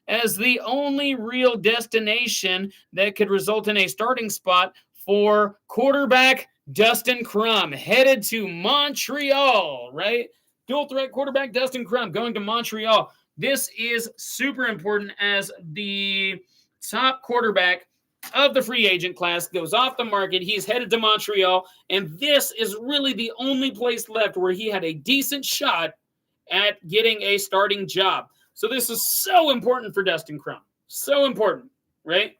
as the only real destination that could result in a starting spot for quarterback Dustin Crum, headed to Montreal, right? Dual threat quarterback Dustin Crum going to Montreal. This is super important as the top quarterback of the free agent class goes off the market. He's headed to Montreal, and this is really the only place left where he had a decent shot at getting a starting job. So this is so important for Dustin Crum. So important, right?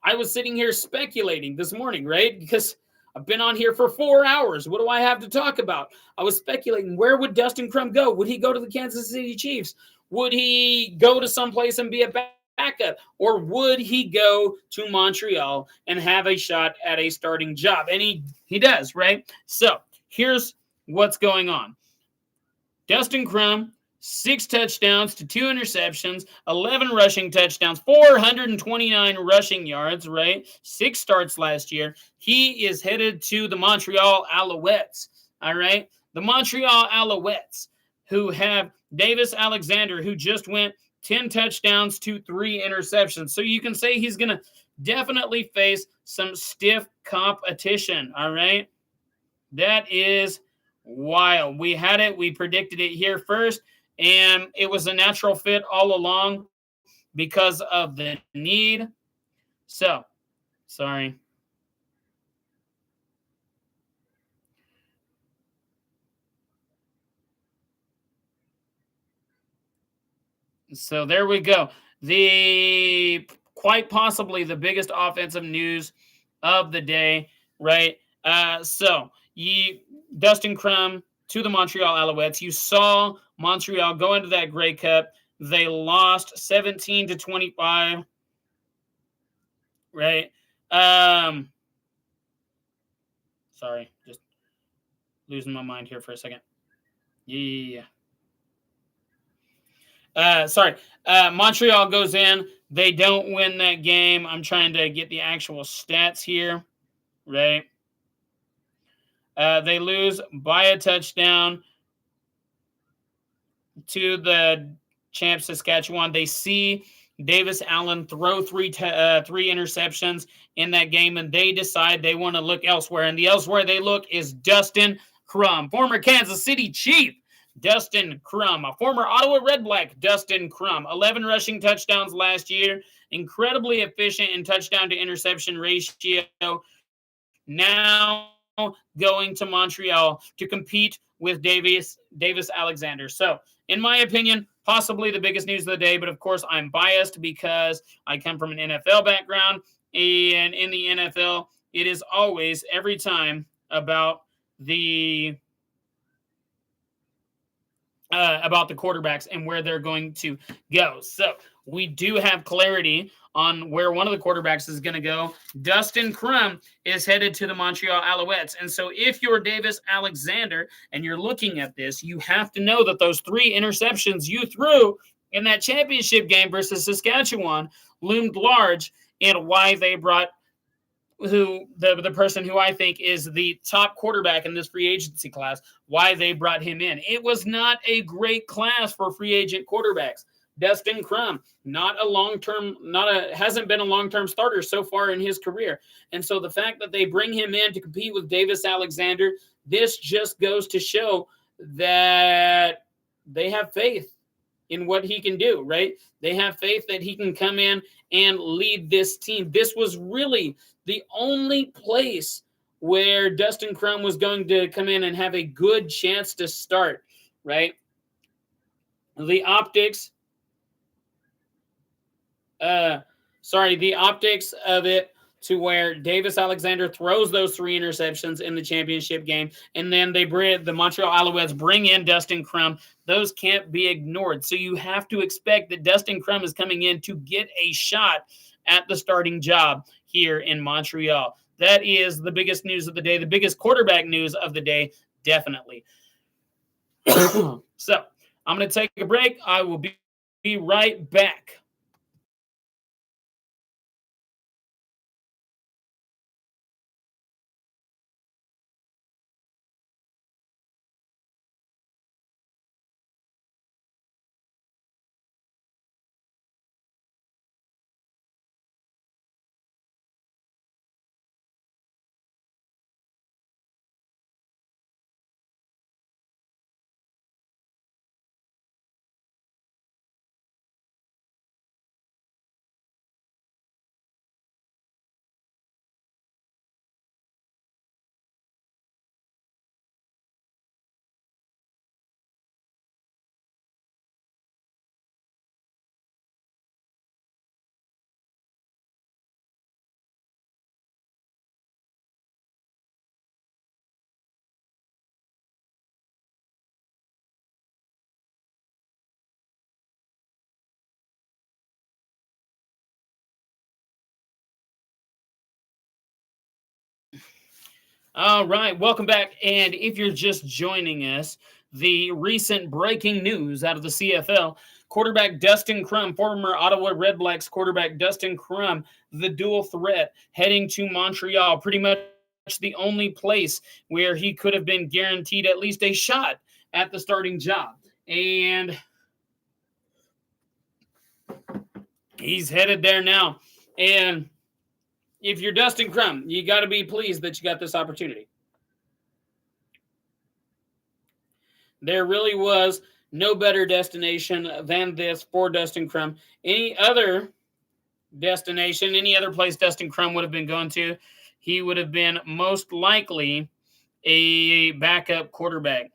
I was sitting here speculating this morning, right? Because I've been on here for 4 hours. What do I have to talk about? I was speculating, where would Dustin Crum go? Would he go to the Kansas City Chiefs? Would he go to someplace and be a backup? Or would he go to Montreal and have a shot at a starting job? And he does, right? So here's what's going on. Dustin Crum, 6 touchdowns to 2 interceptions, 11 rushing touchdowns, 429 rushing yards, right? 6 starts last year. He is headed to the Montreal Alouettes, all right? The Montreal Alouettes. who have Davis Alexander, who just went 10 touchdowns to 3 interceptions. So you can say he's going to definitely face some stiff competition. All right. That is wild. We had it. We predicted it here first, and it was a natural fit all along because of the need. So, sorry. So there we go. The quite possibly the biggest offensive news of the day, right? So Dustin Crum to the Montreal Alouettes. You saw Montreal go into that Grey Cup. They lost 17-25, right? Sorry, just losing my mind here for a second. Yeah. Sorry. Montreal goes in. They don't win that game. I'm trying to get the actual stats here, right? They lose by a touchdown to the champ Saskatchewan. They see Davis Allen throw three interceptions in that game, and they decide they want to look elsewhere. And the elsewhere they look is Dustin Crum, former Kansas City Chief. Dustin Crum, a former Ottawa Red Black, Dustin Crum, 11 rushing touchdowns last year, incredibly efficient in touchdown to interception ratio. Now going to Montreal to compete with Davis Alexander. So, in my opinion, possibly the biggest news of the day, but of course I'm biased because I come from an NFL background, and in the NFL, it is always every time about the quarterbacks and where they're going to go. So we do have clarity on where one of the quarterbacks is going to go. Dustin Crum is headed to the Montreal Alouettes. And so if you're Davis Alexander and you're looking at this, you have to know that those 3 interceptions you threw in that championship game versus Saskatchewan loomed large in why they brought the person who I think is the top quarterback in this free agency class, why they brought him in. It was not a great class for free agent quarterbacks. Dustin Crum, hasn't been a long-term starter so far in his career. And so the fact that they bring him in to compete with Davis Alexander, this just goes to show that they have faith in what he can do, right? They have faith that he can come in and lead this team. This was really the only place where Dustin Crum was going to come in and have a good chance to start, right? The optics of it to where Davis Alexander throws those 3 interceptions in the championship game, and then the Montreal Alouettes bring in Dustin Crum. Those can't be ignored. So you have to expect that Dustin Crum is coming in to get a shot at the starting job here in Montreal. That is the biggest news of the day, the biggest quarterback news of the day, definitely. So I'm going to take a break. I will be right back. All right, welcome back. And if you're just joining us, the recent breaking news out of the CFL, quarterback Dustin Crum, former Ottawa Red Blacks quarterback Dustin Crum, the dual threat, heading to Montreal, pretty much the only place where he could have been guaranteed at least a shot at the starting job. And he's headed there now. And if you're Dustin Crum, you got to be pleased that you got this opportunity. There really was no better destination than this for Dustin Crum. Any other destination, any other place Dustin Crum would have been going to, he would have been most likely a backup quarterback.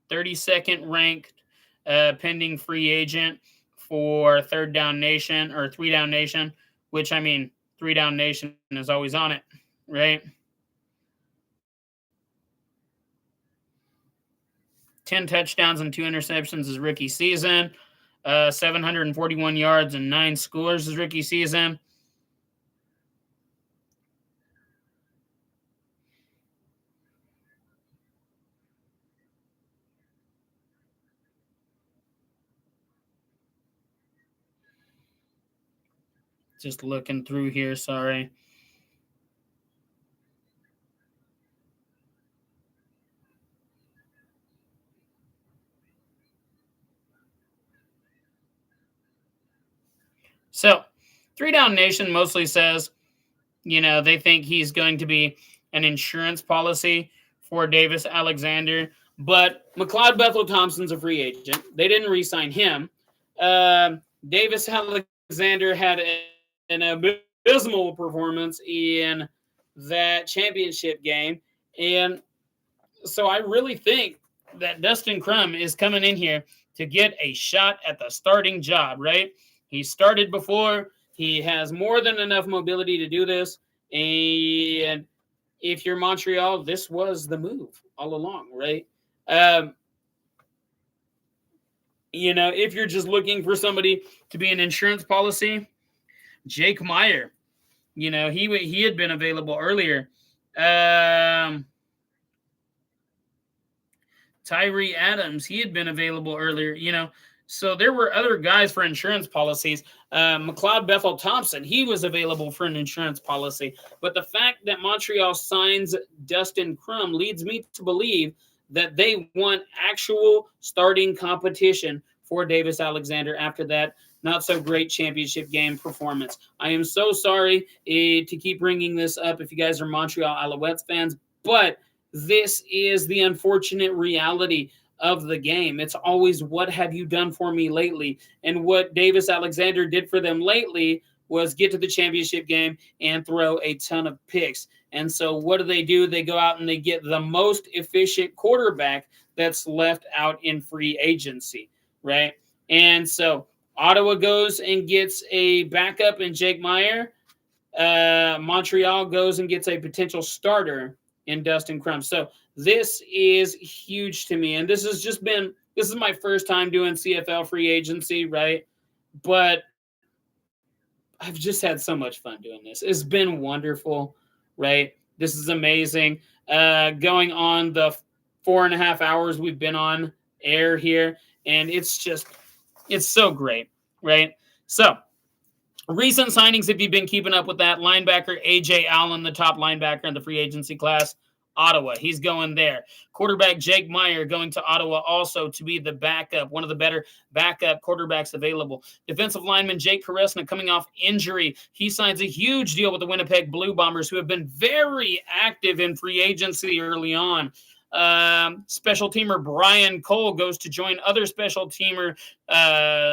32nd ranked pending free agent for Third Down Nation or Three Down Nation, which I mean, Three Down Nation is always on it, right? 10 touchdowns and 2 interceptions his rookie season. 741 yards and 9 scores his rookie season. Just looking through here, sorry. So, Three Down Nation mostly says, they think he's going to be an insurance policy for Davis Alexander. But McLeod Bethel Thompson's a free agent. They didn't re-sign him. Davis Alexander had an abysmal performance in that championship game. And so I really think that Dustin Crum is coming in here to get a shot at the starting job, right? He started before. He has more than enough mobility to do this. And if you're Montreal, this was the move all along, right? If you're just looking for somebody to be an insurance policy, Jake Meyer, he had been available earlier. Tyree Adams, he had been available earlier, So there were other guys for insurance policies. McLeod Bethel Thompson, he was available for an insurance policy. But the fact that Montreal signs Dustin Crum leads me to believe that they want actual starting competition for Davis Alexander after that not so great championship game performance. I am so sorry to keep bringing this up if you guys are Montreal Alouettes fans, but this is the unfortunate reality of the game. It's always, what have you done for me lately? And what Davis Alexander did for them lately was get to the championship game and throw a ton of picks. And so what do? They go out and they get the most efficient quarterback that's left out in free agency, right? And so Ottawa goes and gets a backup in Jake Meyer. Montreal goes and gets a potential starter in Dustin Crum. So this is huge to me. And this is my first time doing CFL free agency, right? But I've just had so much fun doing this. It's been wonderful, right? This is amazing. Going on the 4.5 hours we've been on air here, and it's so great, right? So, recent signings, if you've been keeping up with that, linebacker A.J. Allen, the top linebacker in the free agency class, Ottawa. He's going there. Quarterback Jake Meyer going to Ottawa also to be the backup, one of the better backup quarterbacks available. Defensive lineman Jake Karesna coming off injury. He signs a huge deal with the Winnipeg Blue Bombers, who have been very active in free agency early on. Special teamer Brian Cole goes to join other special teamer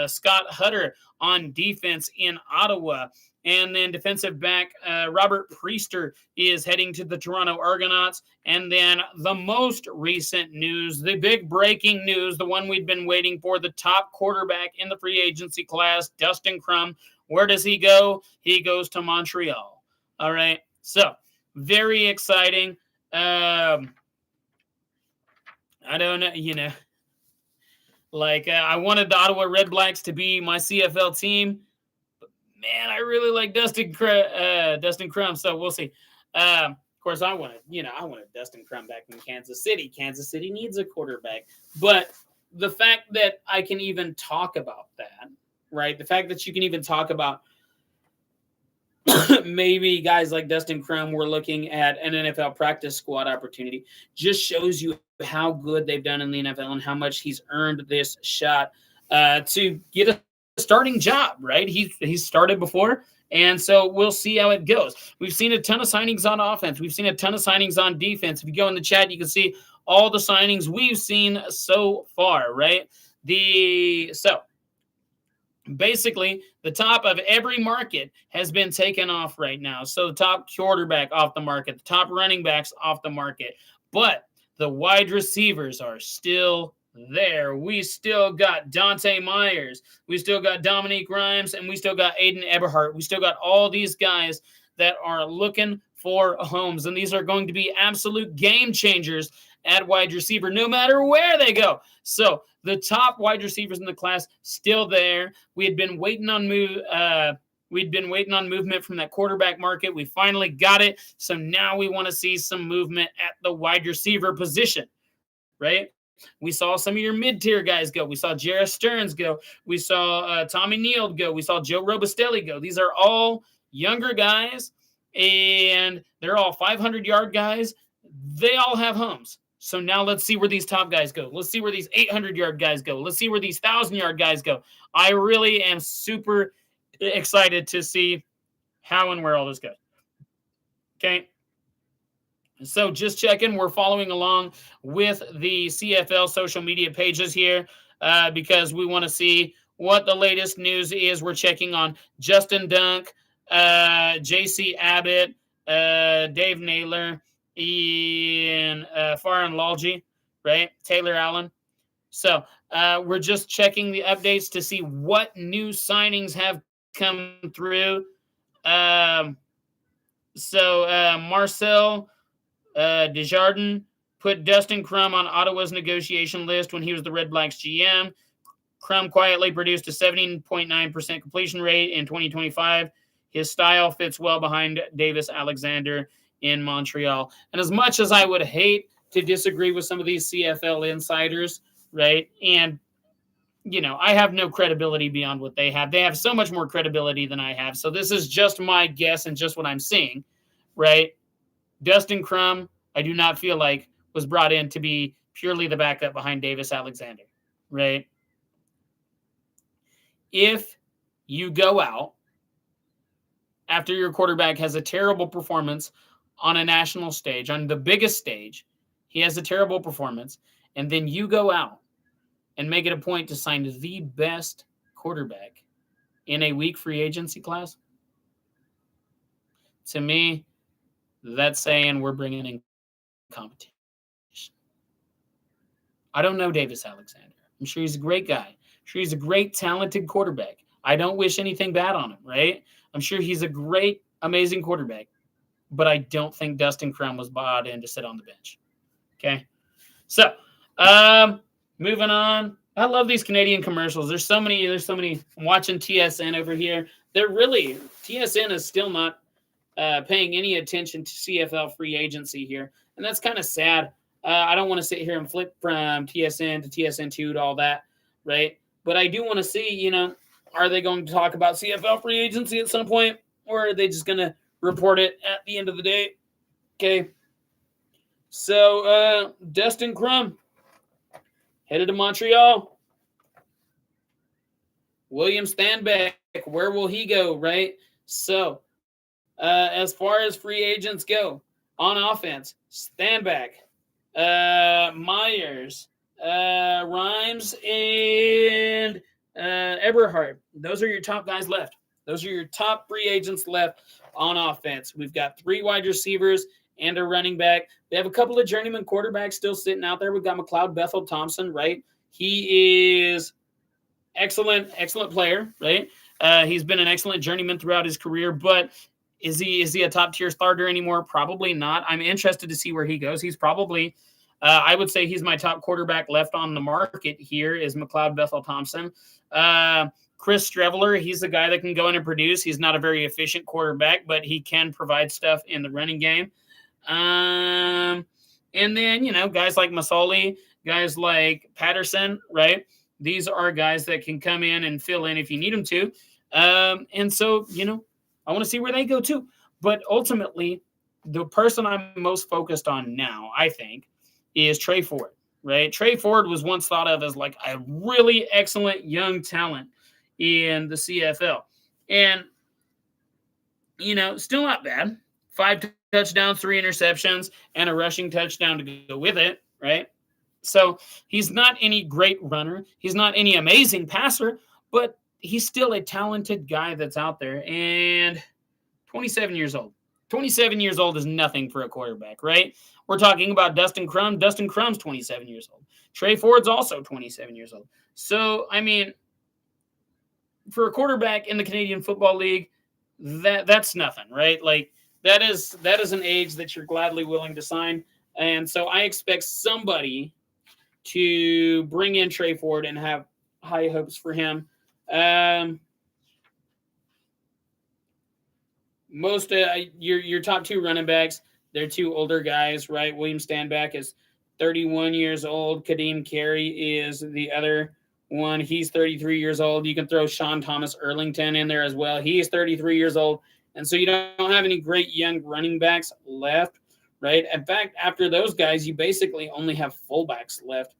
Scott Hutter on defense in Ottawa. And then defensive back Robert Priester is heading to the Toronto Argonauts. And then the most recent news, the big breaking news, the one we'd been waiting for, the top quarterback in the free agency class, Dustin Crum. Where does he go? He goes to Montreal. All right. So very exciting. I don't know, I wanted the Ottawa Red Blacks to be my CFL team. Man, I really like Dustin Crum, so we'll see. Of course, I wanted Dustin Crum back in Kansas City. Kansas City needs a quarterback. But the fact that I can even talk about that, right? The fact that you can even talk about maybe guys like Dustin Crum were looking at an NFL practice squad opportunity. Just shows you how good they've done in the NFL and how much he's earned this shot to get a starting job, right? He's started before, and so we'll see how it goes. We've seen a ton of signings on offense. We've seen a ton of signings on defense. If you go in the chat, you can see all the signings we've seen so far, right? Basically, the top of every market has been taken off right now. So the top quarterback off the market, the top running backs off the market, but the wide receivers are still there. We still got Dante Myers, we still got Dominique Rhymes, and we still got Aiden Eberhardt. We still got all these guys that are looking for homes, and these are going to be absolute game changers at wide receiver, no matter where they go. So the top wide receivers in the class still there. We had been waiting on movement from that quarterback market. We finally got it. So now we want to see some movement at the wide receiver position, right? We saw some of your mid-tier guys go. We saw Jarrett Stearns go. We saw Tommy Neal go. We saw Joe Robustelli go. These are all younger guys, and they're all 500-yard guys. They all have homes. So now let's see where these top guys go. Let's see where these 800-yard guys go. Let's see where these 1,000-yard guys go. I really am super excited to see how and where all this goes. Okay. So just checking, we're following along with the CFL social media pages here because we want to see what the latest news is. We're checking on Justin Dunk, JC Abbott, Dave Naylor, Ian Farhan Lalji, right? Taylor Allen. So we're just checking the updates to see what new signings have come through. Marcel Desjardins put Dustin Crum on Ottawa's negotiation list when he was the Red Blacks GM. Crum quietly produced a 17.9% completion rate in 2025. His style fits well behind Davis Alexander in Montreal. And as much as I would hate to disagree with some of these CFL insiders, right? And, you know, I have no credibility beyond what they have. They have so much more credibility than I have. So this is just my guess and just what I'm seeing, right? Dustin Crum, I do not feel like was brought in to be purely the backup behind Davis Alexander, right? If you go out after your quarterback has a terrible performance on a national stage, on the biggest stage, he has a terrible performance, and then you go out and make it a point to sign the best quarterback in a weak free agency class, to me, that's saying we're bringing in competition. I don't know Davis Alexander. I'm sure he's a great guy. I'm sure he's a great, talented quarterback. I don't wish anything bad on him, right? I'm sure he's a great, amazing quarterback. But I don't think Dustin Crum was brought in to sit on the bench. Okay? So, moving on. I love these Canadian commercials. There's so many. I'm watching TSN over here. TSN is still not paying any attention to CFL free agency here. And that's kind of sad. I don't want to sit here and flip from TSN to TSN2 to all that, right? But I do want to see, are they going to talk about CFL free agency at some point? Or are they just going to report it at the end of the day? Okay. So, Dustin Crum headed to Montreal. William Stanback, where will he go, right? So, as far as free agents go, on offense, Stanback, Myers, Rhymes, and Eberhardt. Those are your top guys left. Those are your top free agents left on offense. We've got 3 wide receivers and a running back. We have a couple of journeyman quarterbacks still sitting out there. We've got McLeod Bethel Thompson, right? He is excellent player, right? He's been an excellent journeyman throughout his career, but is he a top-tier starter anymore? Probably not. I'm interested to see where he goes. He's probably, I would say he's my top quarterback left on the market here is McLeod Bethel Thompson. Chris Streveler, he's the guy that can go in and produce. He's not a very efficient quarterback, but he can provide stuff in the running game. And then, guys like Masoli, guys like Patterson, right? These are guys that can come in and fill in if you need them to. And so, I want to see where they go too. But ultimately, the person I'm most focused on now, I think, is Trey Ford. Right? Trey Ford was once thought of as like a really excellent young talent in the CFL. And still not bad. Five touchdowns, three interceptions, and a rushing touchdown to go with it, right? So he's not any great runner. He's not any amazing passer, but he's still a talented guy that's out there. And 27 years old. 27 years old is nothing for a quarterback, right? We're talking about Dustin Crum. Dustin Crum's 27 years old. Trey Ford's also 27 years old. So, I mean, for a quarterback in the Canadian Football League, that's nothing, right? Like that is an age that you're gladly willing to sign. And so I expect somebody to bring in Trey Ford and have high hopes for him. Um, most your top two running backs, they're two older guys, right? William Stanback is 31 years old. Kadeem Carey is the other one. He's 33 years old. You can throw Sean Thomas Erlington in there as well. He's 33 years old. And so you don't have any great young running backs left, right? In fact, after those guys, you basically only have fullbacks left.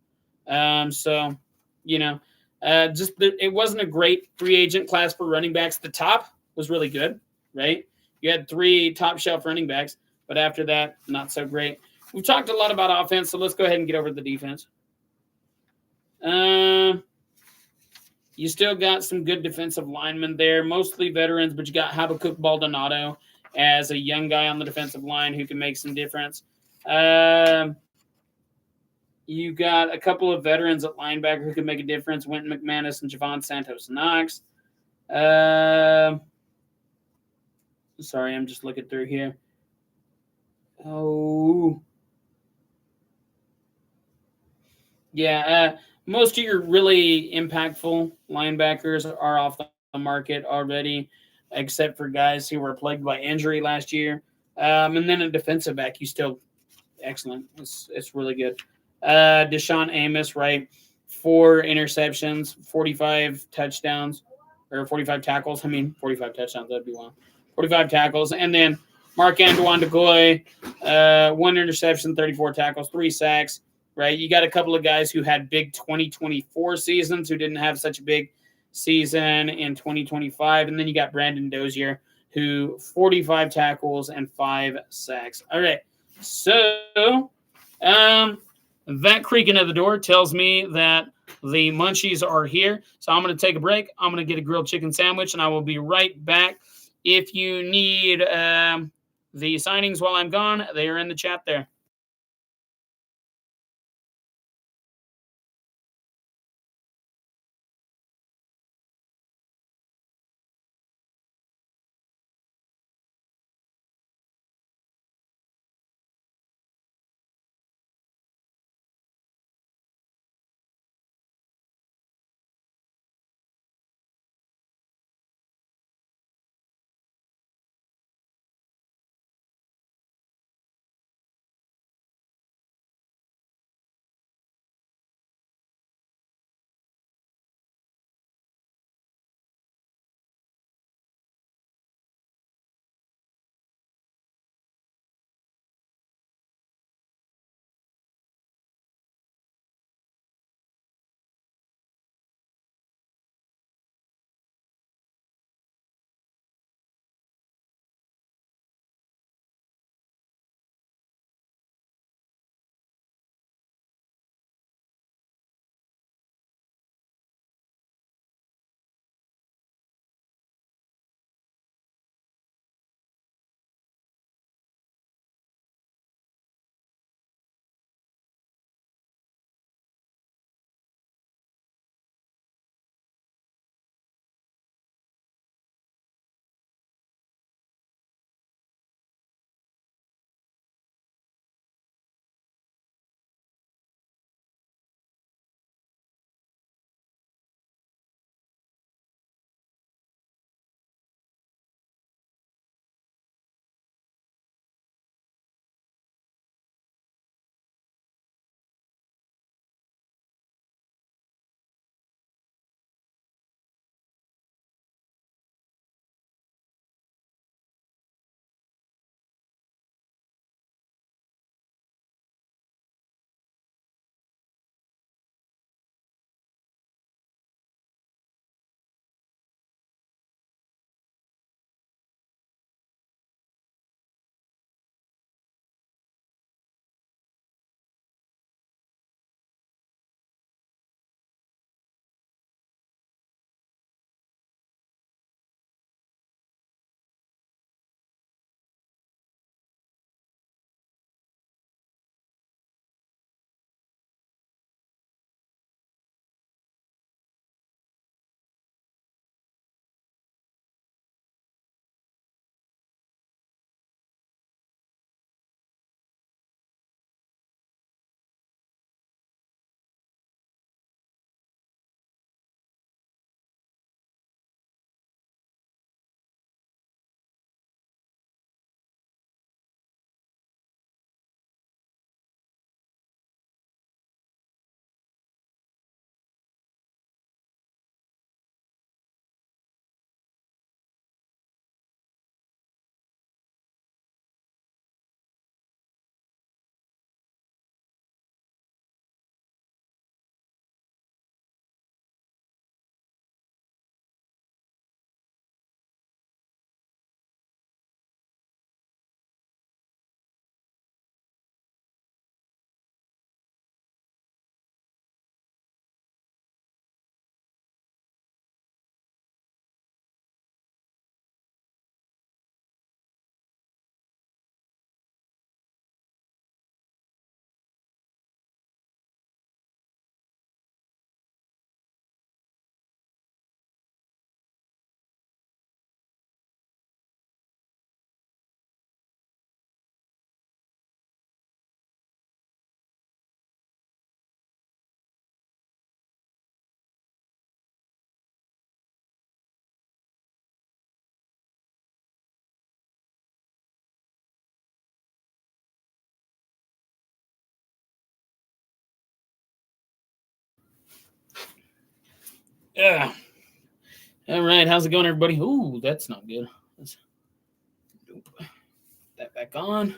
So, you know, it wasn't a great free agent class for running backs. The top was really good, right? You had three top shelf running backs, but after that, not so great. We've talked a lot about offense, so let's go ahead and get over to the defense. You still got some good defensive linemen there, mostly veterans, but you got Habakkuk Baldonado as a young guy on the defensive line who can make some difference. You got a couple of veterans at linebacker who can make a difference, Wynton McManus and Javon Santos Knox. Sorry, I'm just looking through here. Oh. Yeah, most of your really impactful linebackers are off the market already, except for guys who were plagued by injury last year. And then a defensive back, you still excellent. It's really good. Deshaun Amos, right? 4 interceptions, 45 touchdowns, or 45 tackles. I mean, 45 touchdowns, that'd be one. 45 tackles. And then Mark Antoine DeGoy, 1 interception, 34 tackles, 3 sacks, right? You got a couple of guys who had big 2024 seasons who didn't have such a big season in 2025. And then you got Brandon Dozier, who 45 tackles and 5 sacks. All right. So, that creaking of the door tells me that the munchies are here. So I'm going to take a break. I'm going to get a grilled chicken sandwich, and I will be right back. If you need the signings while I'm gone, they are in the chat there. Yeah. All right. How's it going, everybody? Ooh, that's not good. Nope. Put that back on.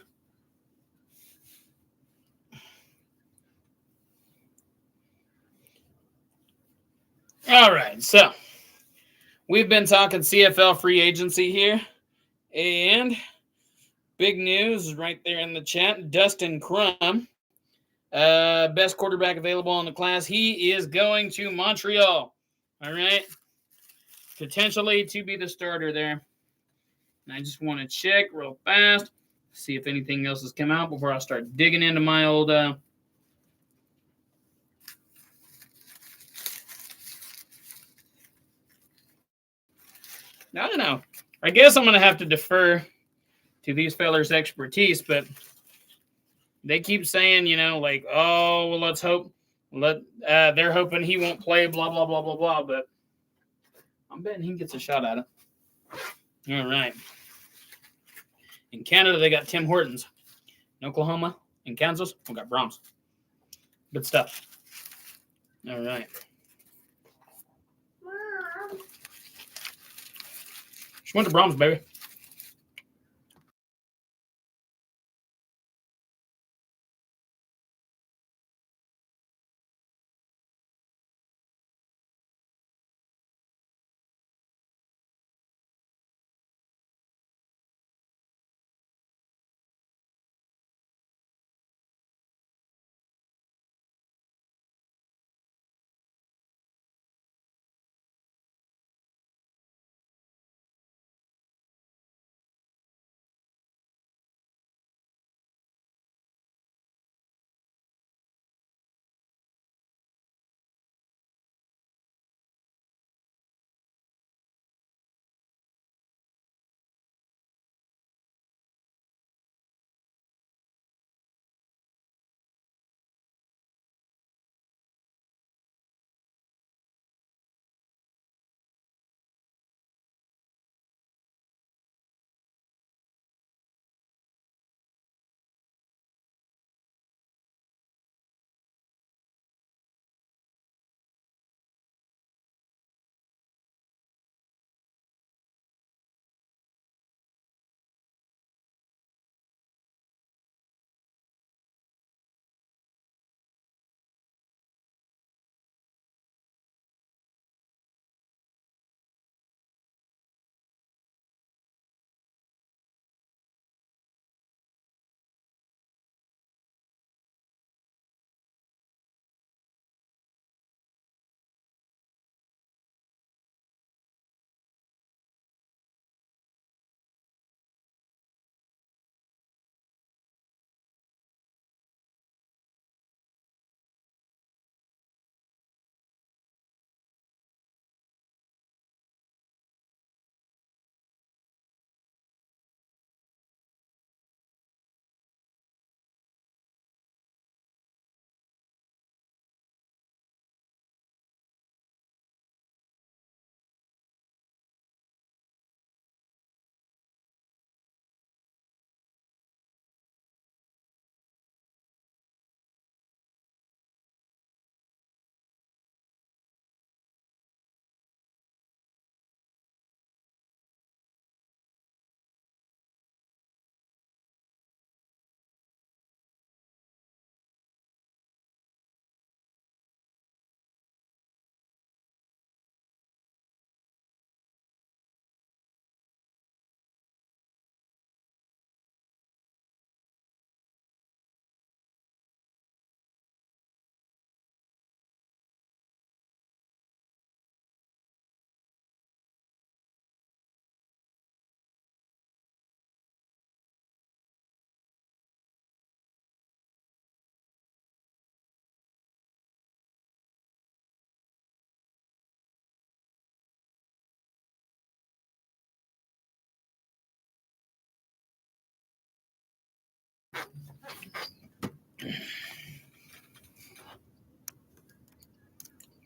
All right. So we've been talking CFL free agency here, and big news right there in the chat. Dustin Crum, best quarterback available in the class. He is going to Montreal. All right. Potentially to be the starter there. And I just want to check real fast, see if anything else has come out before I start digging into my old. I don't know. I guess I'm going to have to defer to these fellers' expertise, but they keep saying, like, oh, well, let's hope. They're hoping he won't play, blah, blah, blah, blah, blah. But I'm betting he gets a shot at it. All right. In Canada, they got Tim Hortons. In Oklahoma and Kansas, we got Brahms. Good stuff. All right. Mom. She went to Brahms, baby.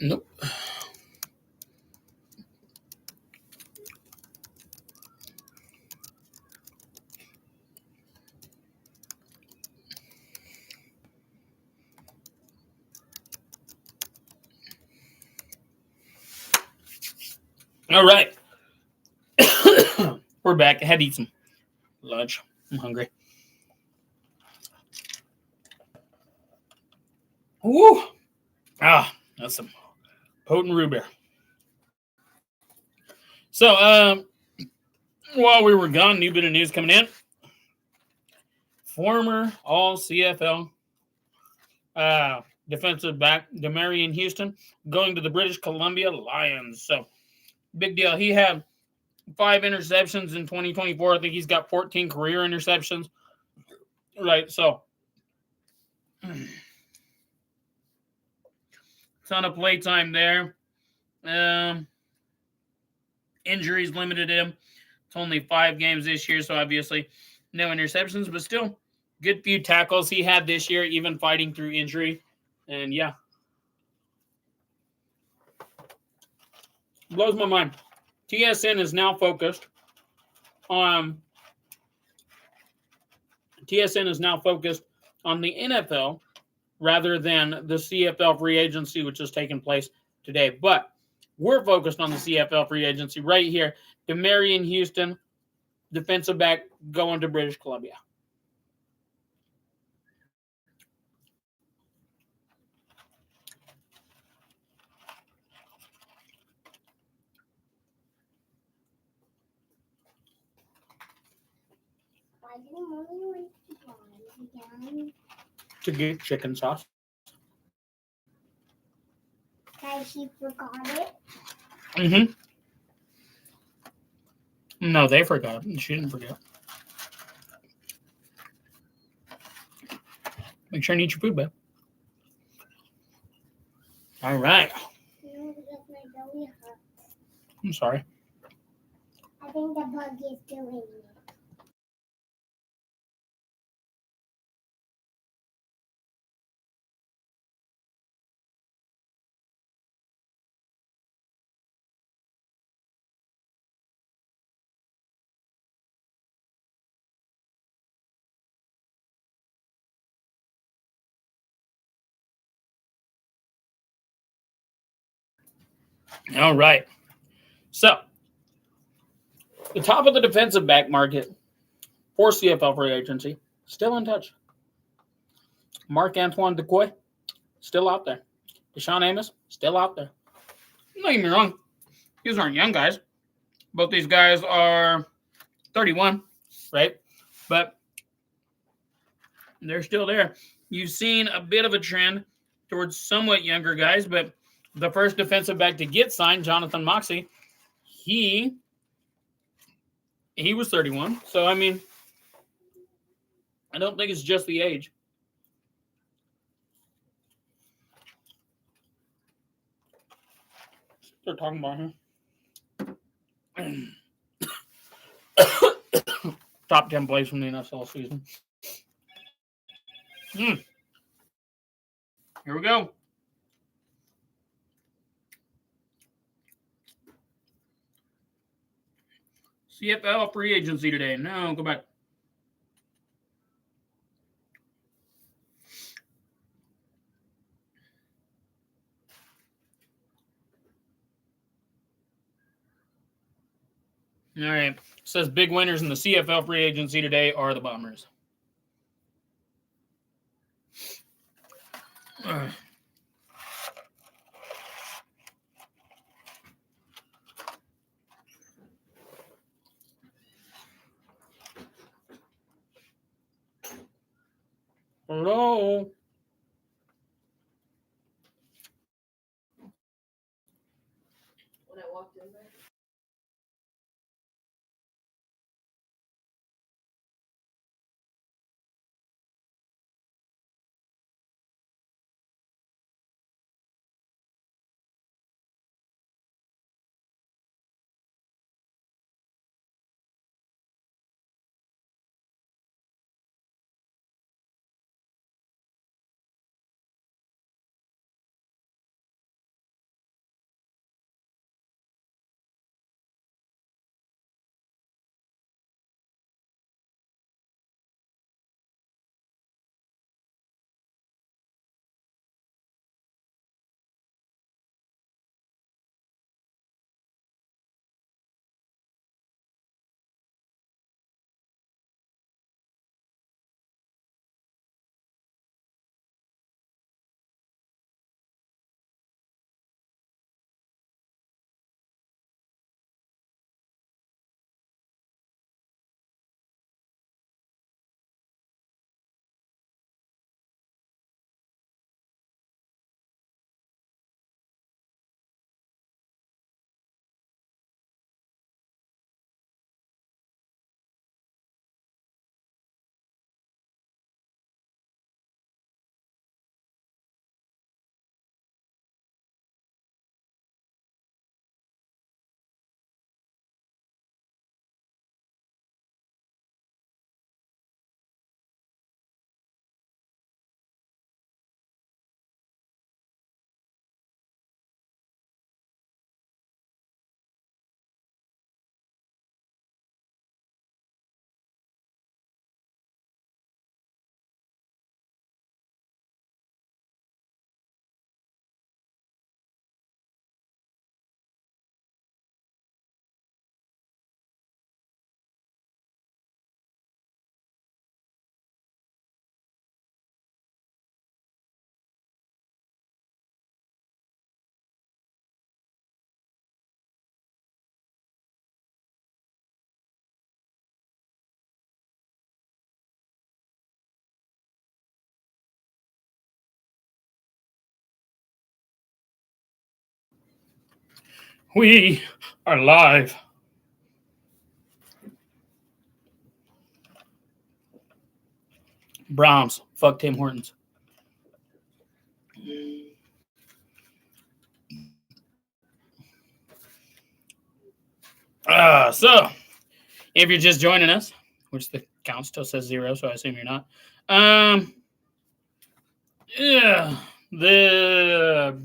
Nope. All right. We're back. I had to eat some lunch. I'm hungry. Woo! Ah, that's some potent root beer. So, while we were gone, new bit of news coming in. Former All CFL defensive back Demarion Houston going to the British Columbia Lions. So, big deal. He had 5 interceptions in 2024. I think he's got 14 career interceptions. Right. So, ton of play time there. Injuries limited him. It's only 5 games this year, so obviously no interceptions, but still good few tackles he had this year, even fighting through injury. And yeah, blows my mind. TSN is now focused on the NFL rather than the CFL free agency, which is taking place today. But we're focused on the CFL free agency right here. Demarion Houston, defensive back, going to British Columbia. Why did Mommy want again? To get chicken sauce. Because she forgot it? Mm-hmm. No, they forgot. She didn't forget. Make sure and eat your food, babe. All right. No, because my belly hurts. I'm sorry. I think the bug is doing it. All right. So, the top of the defensive back market for CFL free agency, still in touch. Marc-Antoine Decoy, still out there. Deshaun Amos, still out there. Don't get me wrong. These aren't young guys. Both these guys are 31, right? But they're still there. You've seen a bit of a trend towards somewhat younger guys, but the first defensive back to get signed, Jonathan Moxey, he was 31. So, I mean, I don't think it's just the age. They're talking about him. Top 10 plays from the NFL season. Here we go. CFL free agency today. No, go back. All right. It says big winners in the CFL free agency today are the Bombers. Hello. When I walked in there. We are live. Browns. Fuck Tim Hortons. So, if you're just joining us, which the count still says 0, so I assume you're not. Yeah, the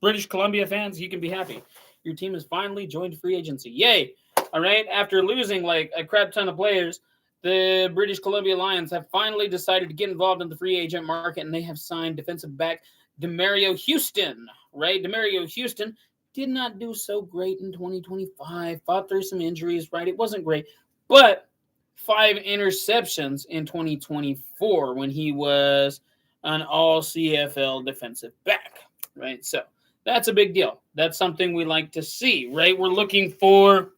British Columbia fans, you can be happy. Your team has finally joined free agency. Yay! All right, after losing like a crap ton of players, the British Columbia Lions have finally decided to get involved in the free agent market, and they have signed defensive back Demario Houston. Right, Demario Houston did not do so great in 2025. Fought through some injuries. Right, it wasn't great, but 5 interceptions in 2024 when he was an all CFL defensive back, right? So that's a big deal. That's something we like to see, right? We're looking for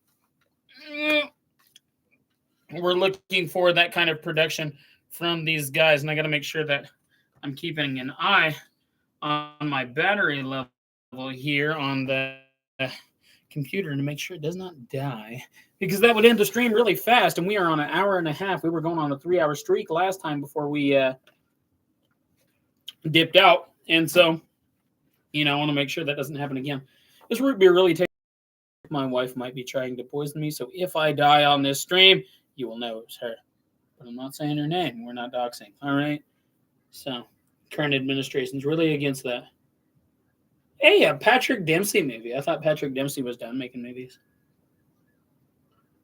that kind of production from these guys, and I got to make sure that I'm keeping an eye on my battery level here on the computer to make sure it does not die, because that would end the stream really fast, and we are on an hour and a half. We were going on a 3-hour streak last time before we dipped out, and so I want to make sure that doesn't happen again. This root beer really tastes. My wife might be trying to poison me, so if I die on this stream, you will know it was her. But I'm not saying her name. We're not doxing. All right. So current administration's really against that. Hey, a Patrick Dempsey movie. I thought Patrick Dempsey was done making movies.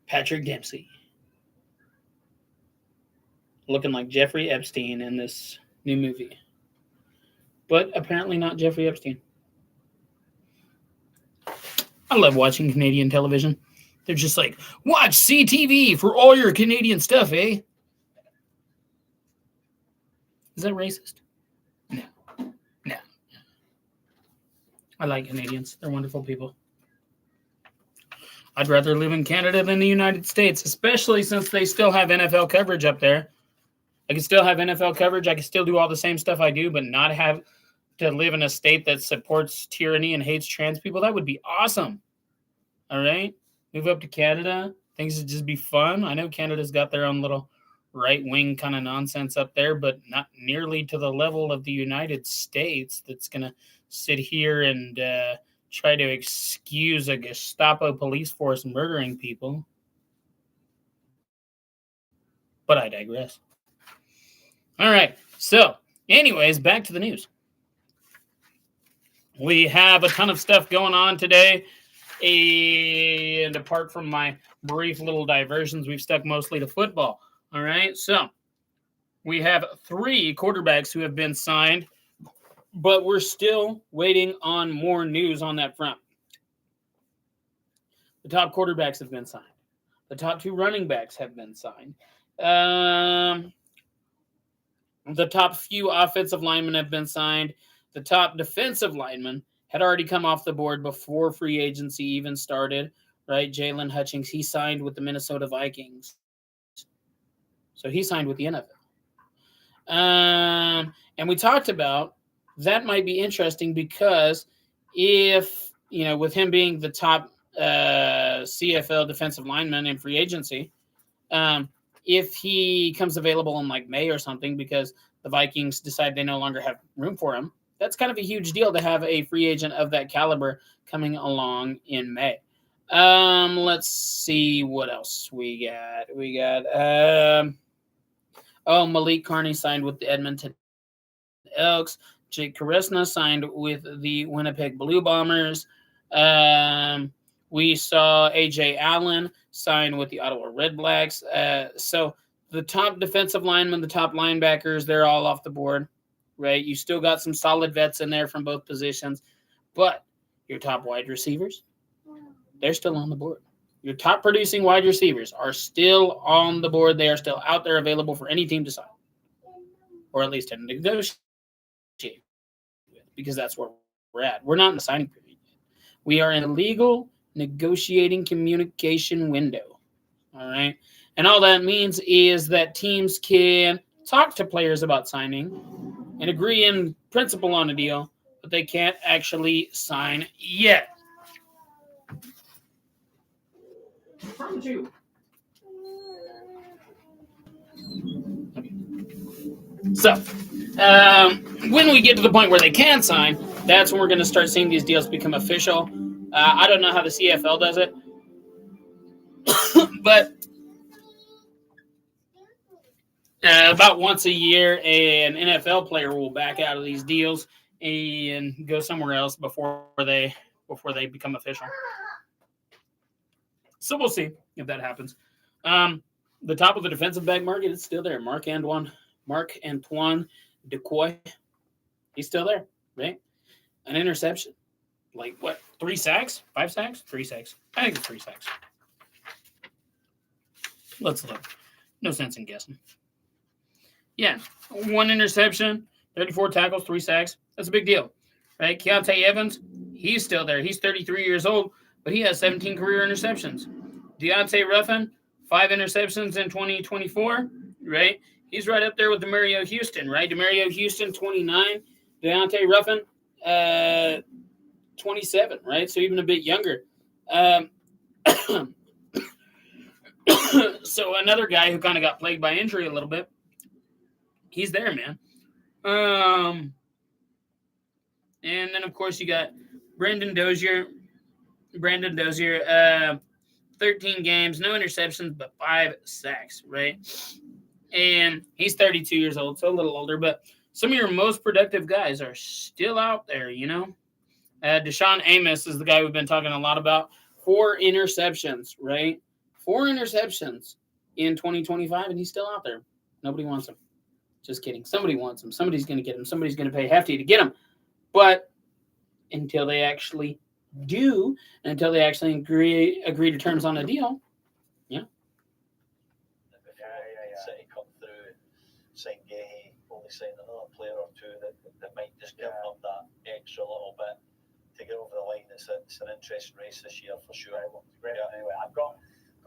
Patrick Dempsey. Looking like Jeffrey Epstein in this new movie. But apparently not Jeffrey Epstein. I love watching Canadian television. They're just like, watch CTV for all your Canadian stuff, eh? Is that racist? No. I like Canadians. They're wonderful people. I'd rather live in Canada than the United States, especially since they still have NFL coverage up there. I can still have NFL coverage. I can still do all the same stuff I do, but not have to live in a state that supports tyranny and hates trans people. That would be awesome. All right? Move up to Canada. Things would just be fun. I know Canada's got their own little right-wing kind of nonsense up there, but not nearly to the level of the United States that's going to sit here and try to excuse a Gestapo police force murdering people. But I digress. All right. So, anyways, back to the news. We have a ton of stuff going on today. And apart from my brief little diversions, we've stuck mostly to football. All right. So, we have 3 quarterbacks who have been signed, but we're still waiting on more news on that front. The top quarterbacks have been signed. The top 2 running backs have been signed. The top few offensive linemen have been signed. The top defensive lineman had already come off the board before free agency even started, right? Jalen Hutchings, he signed with the Minnesota Vikings. So he signed with the NFL. And we talked about that might be interesting because if, with him being the top CFL defensive lineman in free agency, if he comes available in like May or something because the Vikings decide they no longer have room for him, that's kind of a huge deal to have a free agent of that caliber coming along in May. Let's see what else we got. Malik Carney signed with the Edmonton Elks. Jake Karesna signed with the Winnipeg Blue Bombers. We saw A.J. Allen sign with the Ottawa Red Blacks. So the top defensive linemen, the top linebackers, they're all off the board, right? You still got some solid vets in there from both positions. But your top wide receivers, they're still on the board. Your top producing wide receivers are still on the board. They are still out there available for any team to sign, or at least to negotiate with, because that's where we're at. We're not in the signing period. We are in a legal negotiating communication window. All right. And all that means is that teams can talk to players about signing and agree in principle on a deal, but they can't actually sign yet. What's wrong with you? So, when we get to the point where they can sign, that's when we're going to start seeing these deals become official. I don't know how the CFL does it, but about once a year, an NFL player will back out of these deals and go somewhere else before they become official. So we'll see if that happens. The top of the defensive back market is still there. Mark Antoine Decoy. He's still there, right? An interception. Like what? 3 sacks? 5 sacks? 3 sacks. I think it's 3 sacks. Let's look. No sense in guessing. Yeah. 1 interception, 34 tackles, 3 sacks. That's a big deal, right? Keontae Evans, he's still there. He's 33 years old, but he has 17 career interceptions. Deontay Ruffin, 5 interceptions in 2024, right? He's right up there with Demario Houston, right? Demario Houston, 29. Deontay Ruffin, 27, right? So even a bit younger. So another guy who kind of got plagued by injury a little bit, he's there, man. And then, of course, you got Brandon Dozier, 13 games, no interceptions, but 5 sacks, right? And he's 32 years old, so a little older. But some of your most productive guys are still out there, you know? Deshaun Amos is the guy we've been talking a lot about. 4 interceptions, right? 4 interceptions in 2025, and he's still out there. Nobody wants him. Just kidding. Somebody wants him. Somebody's going to get him. Somebody's going to pay hefty to get him. But until they actually do, until they actually agree to terms on a deal, yeah. City come through, sign Gehi, only sign another player or two that might just give them that extra little bit to get over the line. It's an interesting race this year for sure. Great. Yeah. Anyway, I've got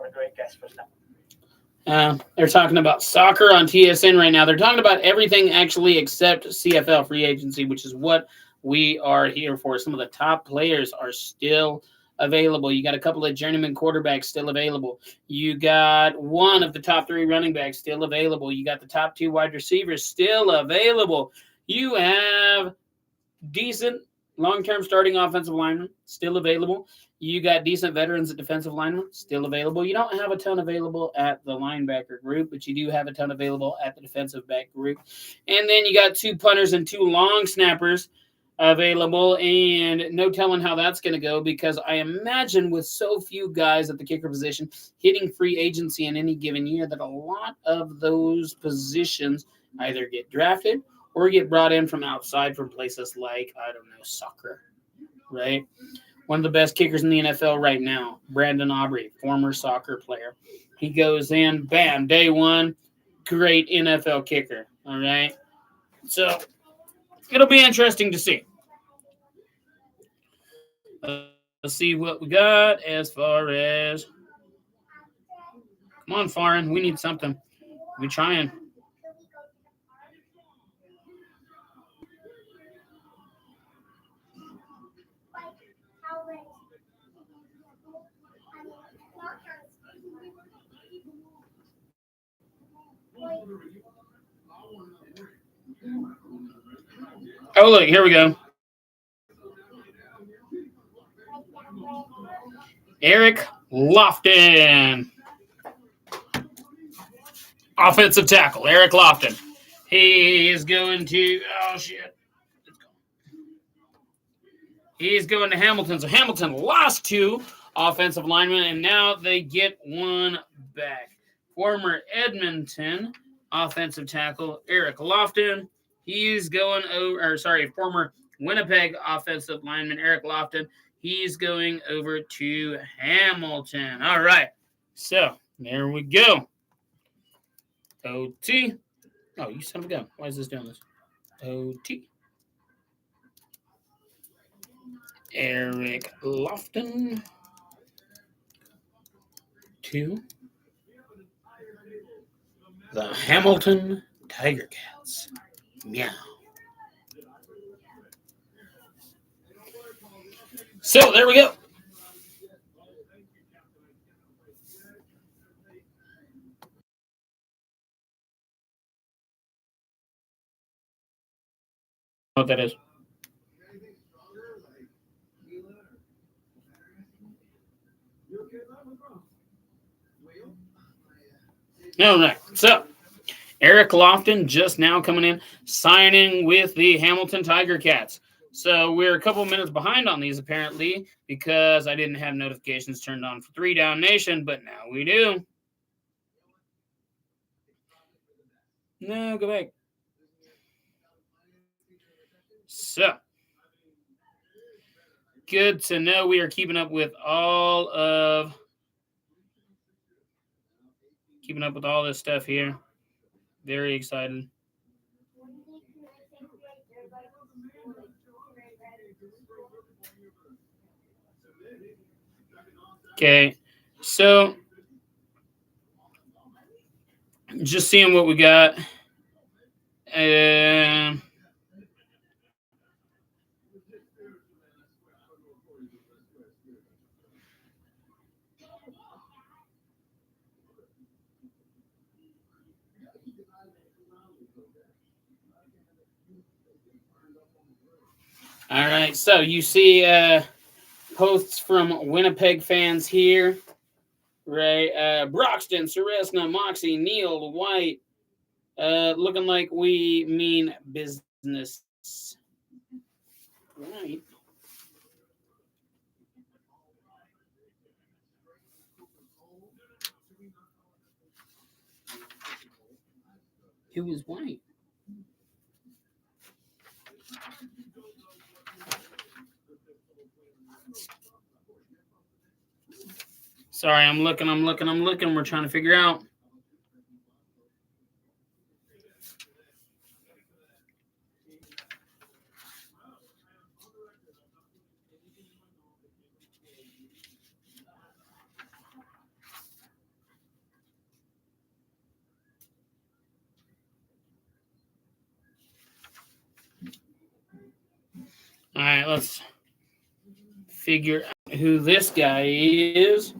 a great guest for now. They're talking about soccer on TSN right now. They're talking about everything actually except CFL free agency, which is what we are here for. Some of the top players are still available. You got a couple of journeyman quarterbacks still available. You got one of the top 3 running backs still available. You got the top 2 wide receivers still available. You have decent long-term starting offensive linemen still available. You got decent veterans at defensive linemen still available. You don't have a ton available at the linebacker group, but you do have a ton available at the defensive back group. And then you got 2 punters and 2 long snappers available, and no telling how that's going to go, because I imagine with so few guys at the kicker position hitting free agency in any given year that a lot of those positions either get drafted or get brought in from outside from places like, I don't know, soccer, right? One of the best kickers in the NFL right now, Brandon Aubrey, former soccer player. He goes in, bam, day 1, great NFL kicker, all right? So it'll be interesting to see. Let's see what we got as far as. Come on, Farin. We need something. We're trying. Oh, look, here we go. Eric Lofton. Offensive tackle, Eric Lofton. He is going to, oh, shit. He's going to Hamilton. So Hamilton lost 2 offensive linemen, and now they get 1 back. Former Edmonton offensive tackle, Eric Lofton. He's going over, former Winnipeg offensive lineman, Eric Lofton. He's going over to Hamilton. All right. So there we go. OT. Oh, you son of a gun. Why is this doing this? OT. Eric Lofton to the Hamilton Tiger Cats. Meow. So there we go. what that is. All right. So Eric Lofton just now coming in, signing with the Hamilton Tiger Cats. So we're a couple minutes behind on these apparently because I didn't have notifications turned on for 3 Down Nation, but now we do. No, go back. So good to know we are keeping up with all this stuff here. Very excited. Okay, so just seeing what we got. All right, so you see posts from Winnipeg fans here, right? Broxton, Ceresna, Moxie, Neil, White, looking like we mean business. Right. Who was White? Sorry, I'm looking. We're trying to figure out. All right, let's figure out who this guy is.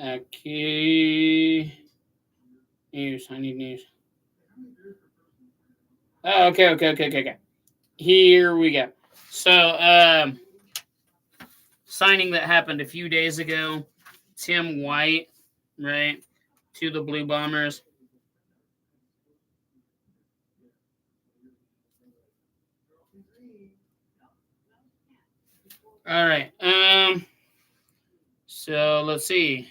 Okay. News. I need news. Oh, okay. Here we go. So, signing that happened a few days ago. Tim White, right, to the Blue Bombers. All right. So let's see.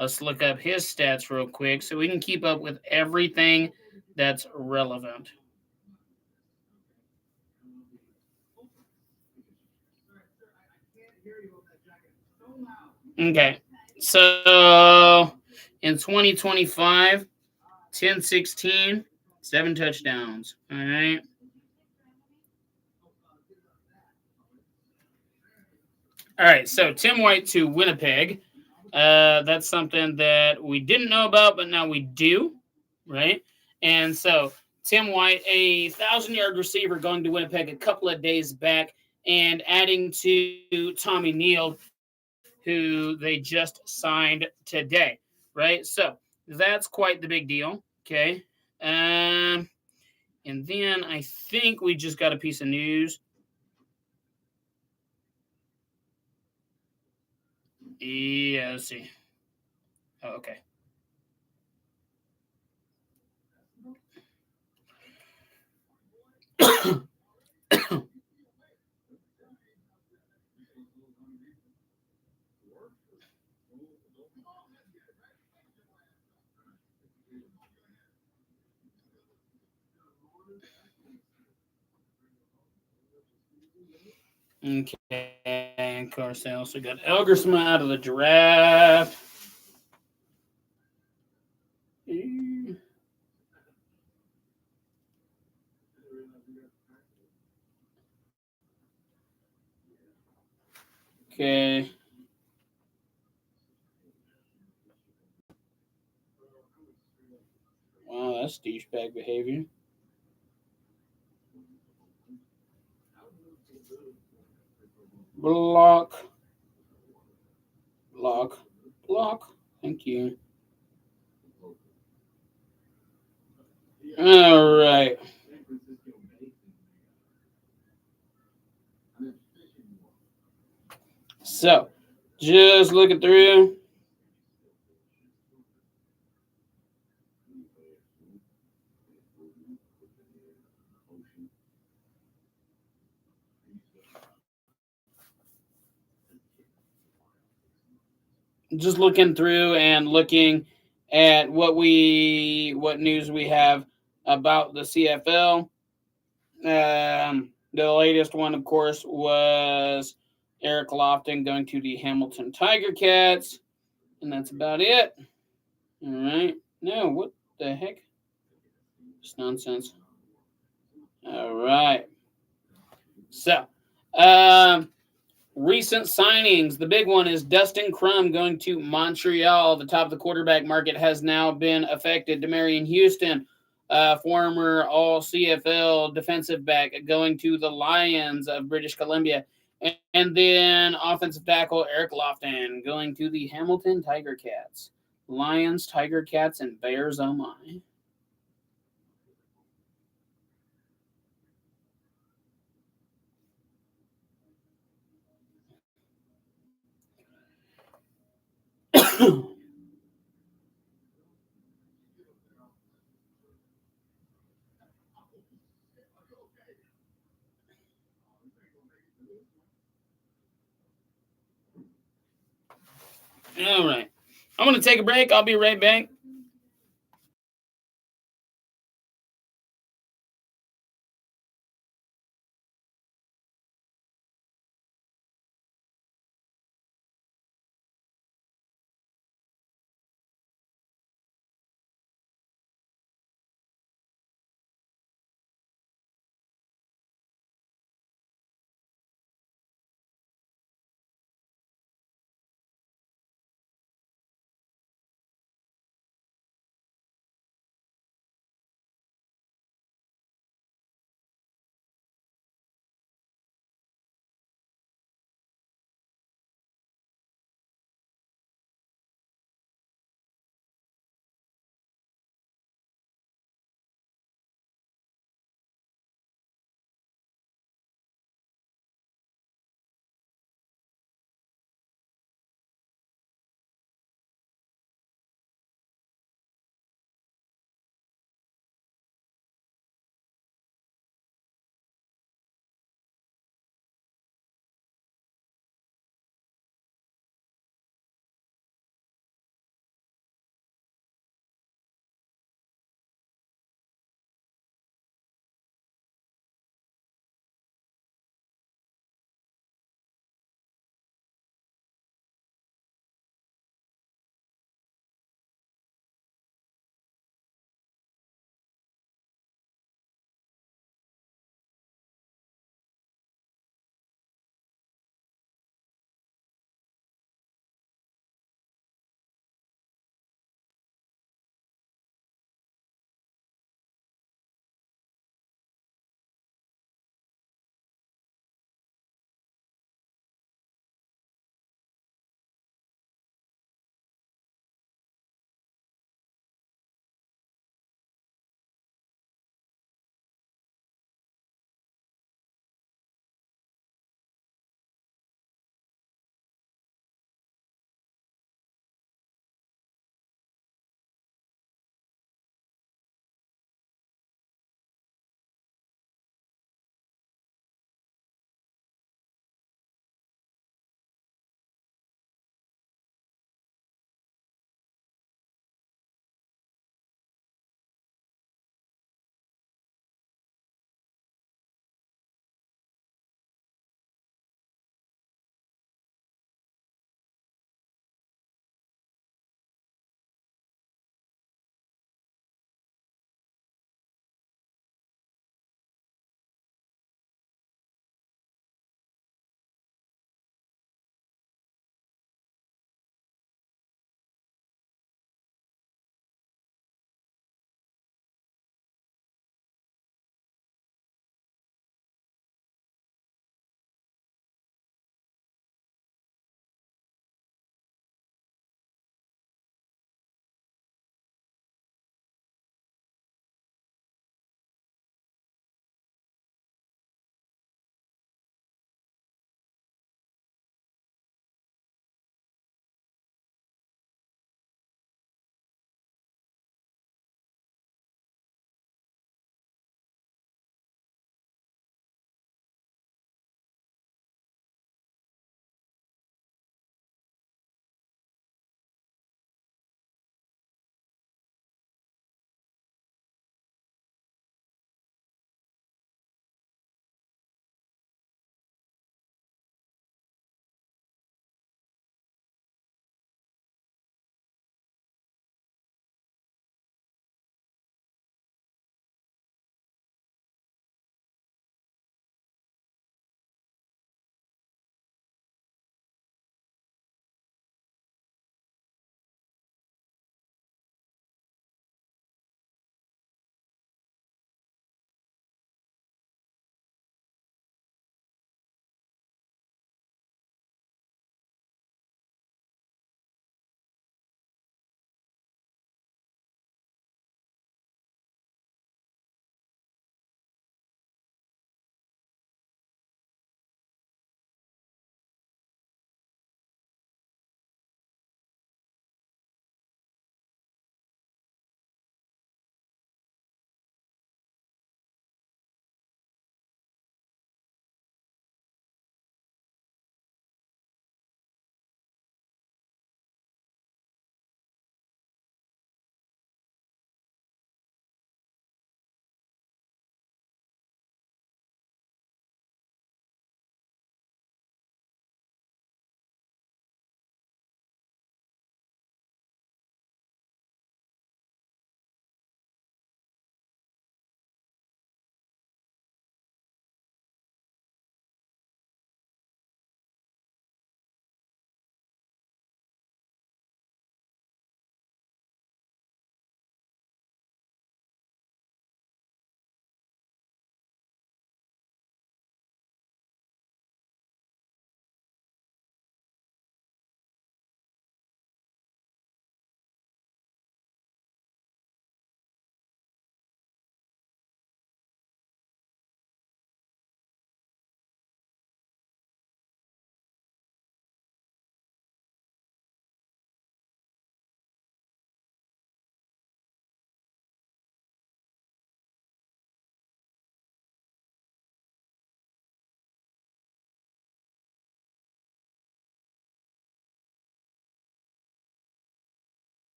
Let's look up his stats real quick so we can keep up with everything that's relevant. Okay. So in 2025, 10-16, 7 touchdowns. All right. All right. So Tim White to Winnipeg. That's something that we didn't know about, but now we do, right? And so Tim White, a 1,000-yard receiver, going to Winnipeg a couple of days back, and adding to Tommy Neal, who they just signed today, right? So that's quite the big deal. Okay. And then I think we just got a piece of news. Yeah, let's see. Oh, okay. Okay, of course, they also got Elgersma out of the draft. Okay. Wow, that's douchebag behavior. Block. Block. Block. Thank you. All right. So, just looking through. Just looking through and looking at what news we have about the CFL. The latest one, of course, was Eric Lofton going to the Hamilton Tiger Cats, and that's about it. All right. No, what the heck? It's nonsense. All right. So, recent signings. The big one is Dustin Crum going to Montreal. The top of the quarterback market has now been affected. Demarion Houston, former All CFL defensive back, going to the Lions of British Columbia. And then offensive tackle Eric Lofton going to the Hamilton Tiger Cats. Lions, Tiger Cats, and Bears, oh my. All right. I'm going to take a break. I'll be right back.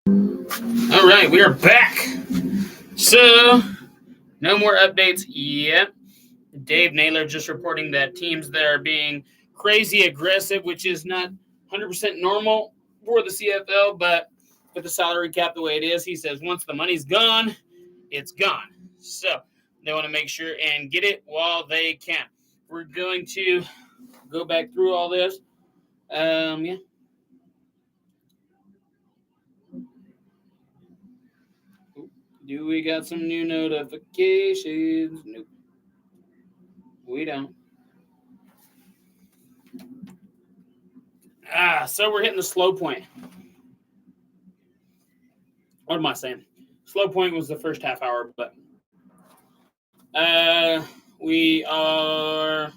All right, we are back. So, no more updates yet. Dave Naylor just reporting that teams that are being crazy aggressive, which is not 100% normal for the CFL, but with the salary cap the way it is, he says once the money's gone, it's gone. So they want to make sure and get it while they can. We're going to go back through all this. Yeah. Do we got some new notifications? Nope. We don't. So we're hitting the slow point. What am I saying? Slow point was the first half hour, but we are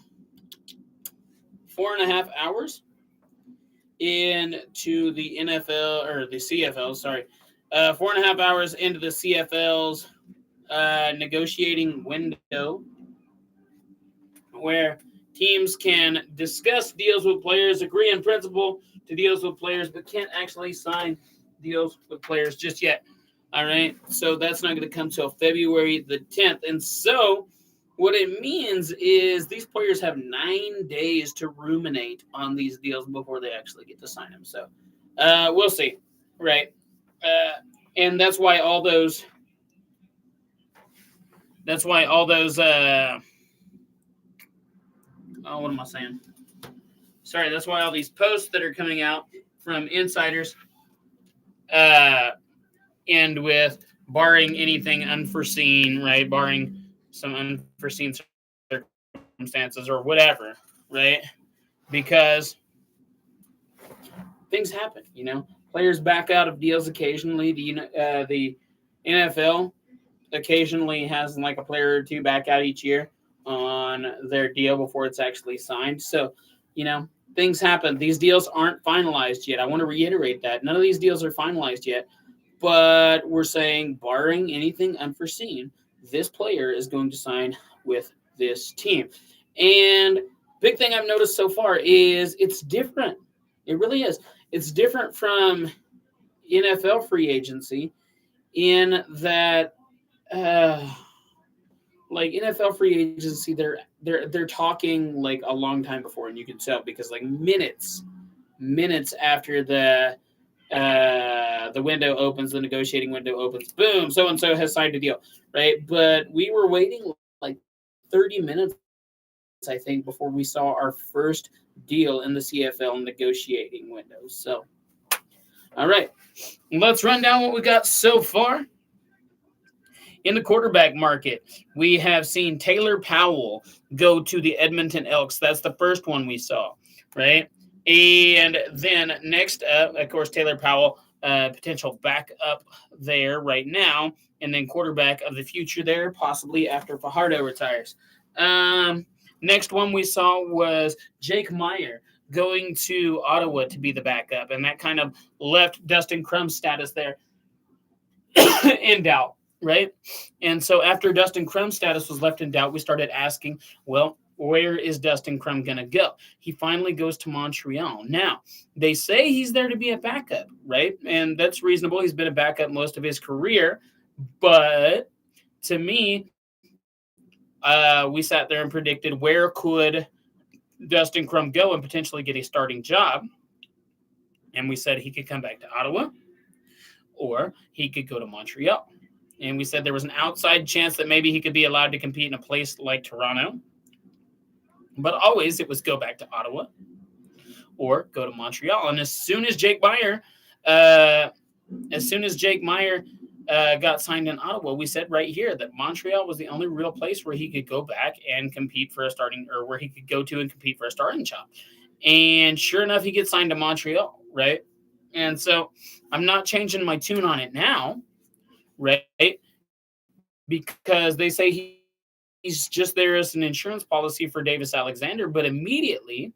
4.5 hours into the NFL or the CFL. Sorry, 4.5 hours into the CFL's negotiating window, where teams can discuss deals with players, agree in principle to deals with players, but can't actually sign deals with players just yet. All right. So that's not going to come till February the 10th. And so what it means is these players have 9 days to ruminate on these deals before they actually get to sign them. So we'll see. Right. And that's why all those what am I saying? Sorry, that's why all these posts that are coming out from insiders end with barring anything unforeseen, right? Barring some unforeseen circumstances or whatever, right? Because things happen, Players back out of deals occasionally. The NFL occasionally has like a player or two back out each year on their deal before it's actually signed. So, things happen. These deals aren't finalized yet. I want to reiterate that. None of these deals are finalized yet. But we're saying, barring anything unforeseen, this player is going to sign with this team. And big thing I've noticed so far is it's different. It really is. It's different from NFL free agency in that, like NFL free agency, they're talking like a long time before, and you can tell because like minutes after the window opens, the negotiating window opens, boom, so and so has signed a deal, right? But we were waiting like 30 minutes, I think, before we saw our first deal in the CFL negotiating window. So, all right, let's run down what we got so far. In the quarterback market, we have seen Taylor Powell go to the Edmonton Elks. That's the first one we saw, right? And then next up, of course, Taylor Powell, potential backup there right now, and then quarterback of the future there, possibly after Fajardo retires. Next one we saw was Jake Meyer going to Ottawa to be the backup, and that kind of left Dustin Crum's status there in doubt, right? And so after Dustin Crum's status was left in doubt, we started asking, well, where is Dustin Crum going to go? He finally goes to Montreal. Now, they say he's there to be a backup, right? And that's reasonable. He's been a backup most of his career. But to me, we sat there and predicted where could Dustin Crum go and potentially get a starting job. And we said he could come back to Ottawa or he could go to Montreal. And we said there was an outside chance that maybe he could be allowed to compete in a place like Toronto. But always it was go back to Ottawa or go to Montreal. And as soon as Jake Meyer got signed in Ottawa, we said right here that Montreal was the only real place where he could go back and compete for a starting, or where he could go to and compete for a starting job. And sure enough, he gets signed to Montreal, right? And so I'm not changing my tune on it now, right? Because they say he's just there as an insurance policy for Davis Alexander, but immediately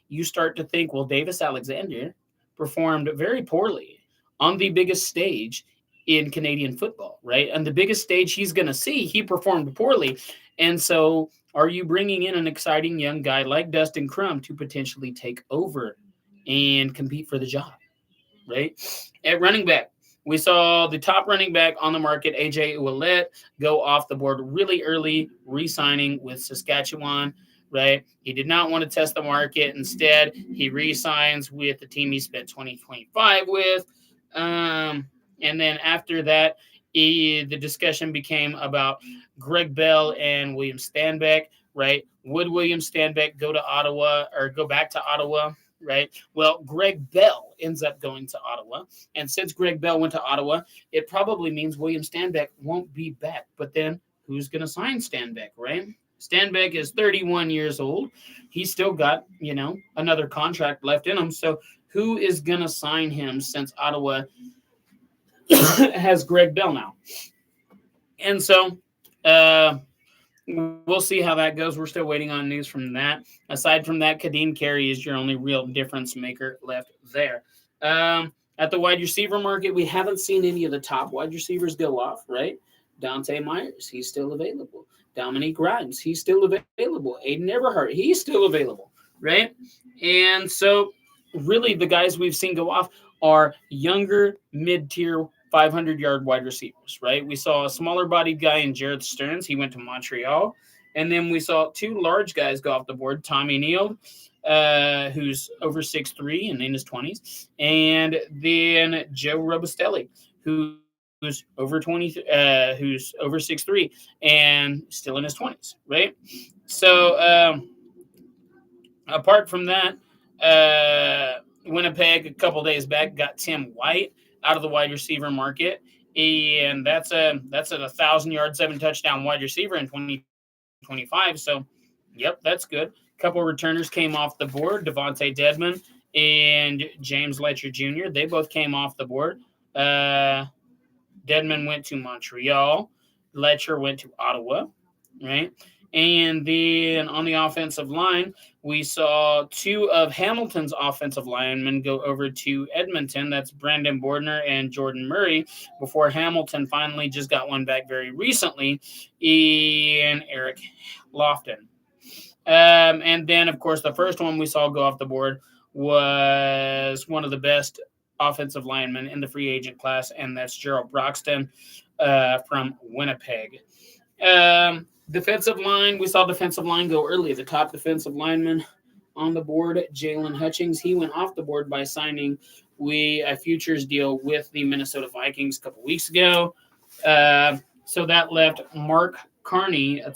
you start to think, well, Davis Alexander performed very poorly on the biggest stage in Canadian football, right? On the biggest stage he's going to see, he performed poorly. And so are you bringing in an exciting young guy like Dustin Crum to potentially take over and compete for the job, right? At running back, we saw the top running back on the market, AJ Ouellette, go off the board really early, re-signing with Saskatchewan. Right, he did not want to test the market. Instead, he re-signs with the team he spent 2025 with. And then after that, the discussion became about Greg Bell and William Stanback. Right, would William Stanback go to Ottawa or go back to Ottawa? Right. Well, Greg Bell ends up going to Ottawa. And since Greg Bell went to Ottawa, it probably means William Stanback won't be back. But then who's going to sign Stanback, right? Stanback is 31 years old. He's still got, another contract left in him. So who is going to sign him since Ottawa has Greg Bell now? And so we'll see how that goes. We're still waiting on news from that. Aside from that, Kadeem Carey is your only real difference maker left there. At the wide receiver market, we haven't seen any of the top wide receivers go off, right? Dante Myers, he's still available. Dominique Grimes, he's still available. Aiden Everhart, he's still available, right? And so really the guys we've seen go off are younger, mid-tier 500-yard wide receivers, right? We saw a smaller-bodied guy in Jared Stearns. He went to Montreal. And then we saw two large guys go off the board, Tommy Neal, who's over 6'3" and in his 20s, and then Joe Robustelli, who's over 6'3" and still in his 20s, right? So apart from that, Winnipeg a couple days back got Tim White out of the wide receiver market, and that's a 1,000-yard, 7-touchdown wide receiver in 2025. So, yep, that's good. A couple of returners came off the board, Devontae Dedman and James Letcher Jr. They both came off the board. Dedman went to Montreal. Letcher went to Ottawa, right? And then on the offensive line, we saw two of Hamilton's offensive linemen go over to Edmonton. That's Brandon Bordner and Jordan Murray, before Hamilton finally just got one back very recently in Eric Lofton. And then, of course, the first one we saw go off the board was one of the best offensive linemen in the free agent class, and that's Gerald Broxton from Winnipeg. Defensive line, we saw defensive line go early. The top defensive lineman on the board, Jalen Hutchings, he went off the board by signing a futures deal with the Minnesota Vikings a couple weeks ago. So that left Malik Carney on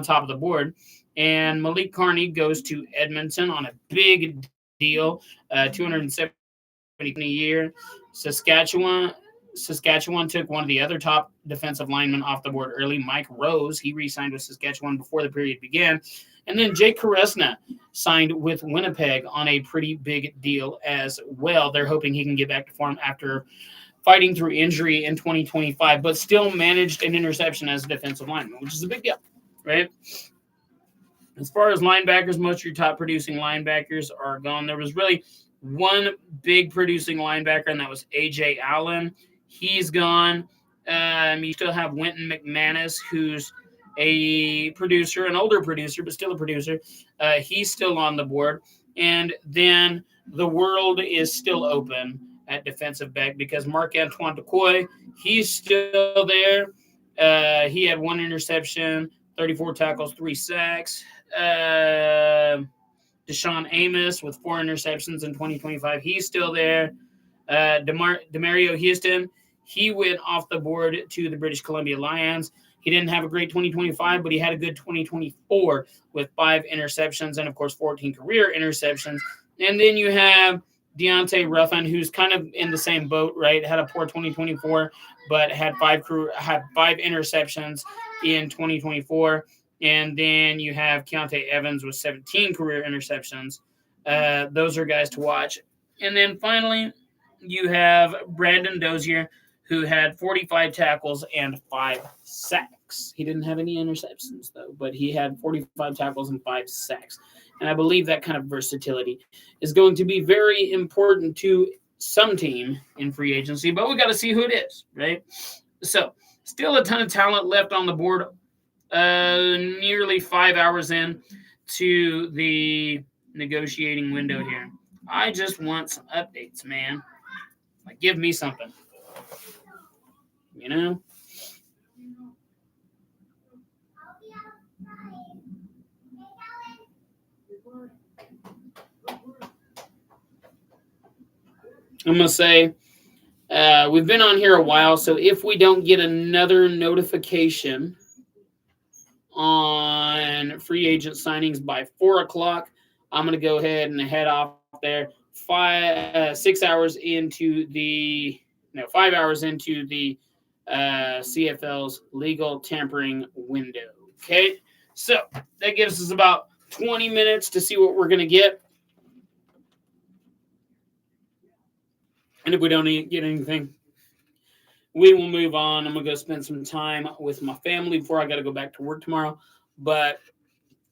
top of the board. And Malik Carney goes to Edmonton on a big deal, $270 a year. Saskatchewan took one of the other top defensive linemen off the board early, Mike Rose. He re-signed with Saskatchewan before the period began. And then Jake Karesna signed with Winnipeg on a pretty big deal as well. They're hoping he can get back to form after fighting through injury in 2025, but still managed an interception as a defensive lineman, which is a big deal, right? As far as linebackers, most of your top producing linebackers are gone. There was really one big producing linebacker, and that was A.J. Allen. He's gone. You still have Wynton McManus, who's a producer, an older producer, but still a producer. He's still on the board. And then the world is still open at defensive back because Marc-Antoine Decoy, he's still there. He had one interception, 34 tackles, 3 sacks. Deshaun Amos with 4 interceptions in 2025. He's still there. Demario Houston, he went off the board to the British Columbia Lions. He didn't have a great 2025, but he had a good 2024 with 5 interceptions and, of course, 14 career interceptions. And then you have Deontay Ruffin, who's kind of in the same boat, right? Had a poor 2024, but had 5 interceptions in 2024. And then you have Keontae Evans with 17 career interceptions. Those are guys to watch. And then finally, you have Brandon Dozier, who had 45 tackles and 5 sacks. He didn't have any interceptions, though, but he had 45 tackles and 5 sacks. And I believe that kind of versatility is going to be very important to some team in free agency, but we got to see who it is, right? So still a ton of talent left on the board. Nearly 5 hours in to the negotiating window here. I just want some updates, man. Like, give me something. You know? I'm going to say we've been on here a while, so if we don't get another notification on free agent signings by 4 o'clock, I'm going to go ahead and head off there 5 hours into the CFL's legal tampering window. Okay, so that gives us about 20 minutes to see what we're going to get. And if we don't get anything, we will move on. I'm going to go spend some time with my family before I got to go back to work tomorrow. But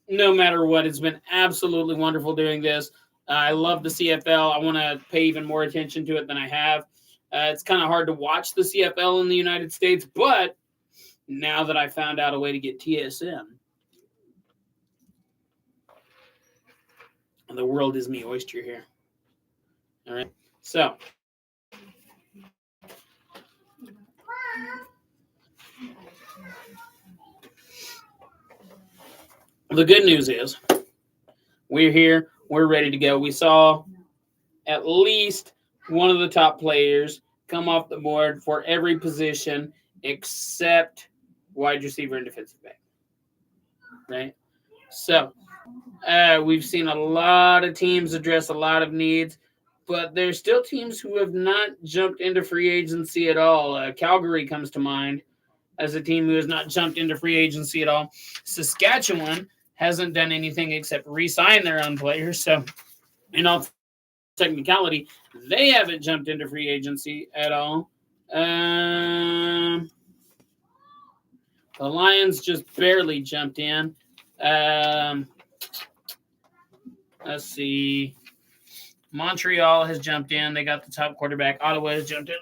no matter what, it's been absolutely wonderful doing this. I love the CFL. I want to pay even more attention to it than I have. It's kind of hard to watch the CFL in the United States, but now that I found out a way to get TSN, the world is me oyster here. All right. So, the good news is we're here. We're ready to go. We saw at least one of the top players come off the board for every position except wide receiver and defensive back. Right? So, we've seen a lot of teams address a lot of needs, but there's still teams who have not jumped into free agency at all. Calgary comes to mind as a team who has not jumped into free agency at all. Saskatchewan hasn't done anything except re-sign their own players. So, in all technicality, they haven't jumped into free agency at all. The Lions just barely jumped in. Let's see. Montreal has jumped in. They got the top quarterback. Ottawa has jumped in.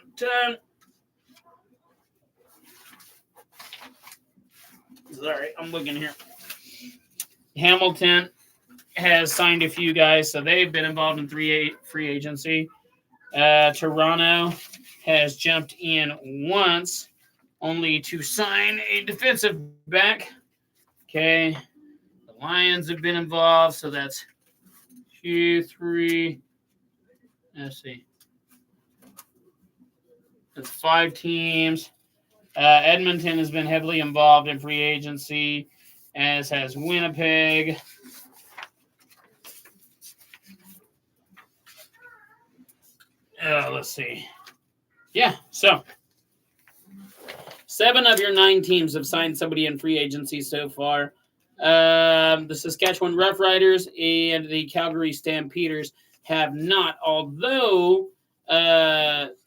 Sorry, I'm looking here. Hamilton has signed a few guys, so they've been involved in free agency. Toronto has jumped in once, only to sign a defensive back. Okay. The Lions have been involved, so that's 2, 3. Let's see. That's 5 teams. Edmonton has been heavily involved in free agency, as has Winnipeg. Let's see. Yeah, so 7 of your 9 teams have signed somebody in free agency so far. The Saskatchewan Roughriders and the Calgary Stampeders have not, although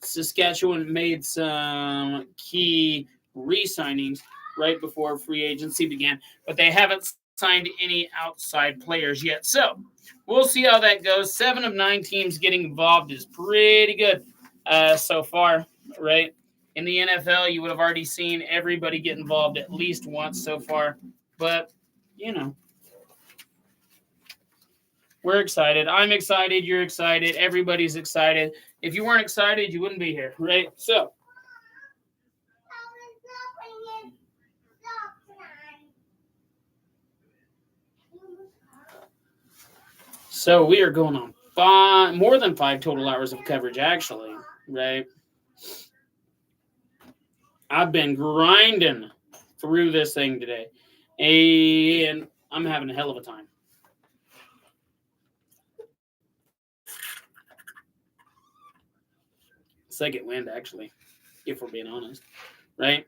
Saskatchewan made some key re-signings right before free agency began, but they haven't signed any outside players yet. So we'll see how that goes. 7 of 9 teams getting involved is pretty good so far, right? In the NFL, you would have already seen everybody get involved at least once so far, but you know, we're excited. I'm excited. You're excited. Everybody's excited. If you weren't excited, you wouldn't be here, right? So we are going on more than 5 total hours of coverage, actually, right? I've been grinding through this thing today, and I'm having a hell of a time. Second wind, actually, if we're being honest, right?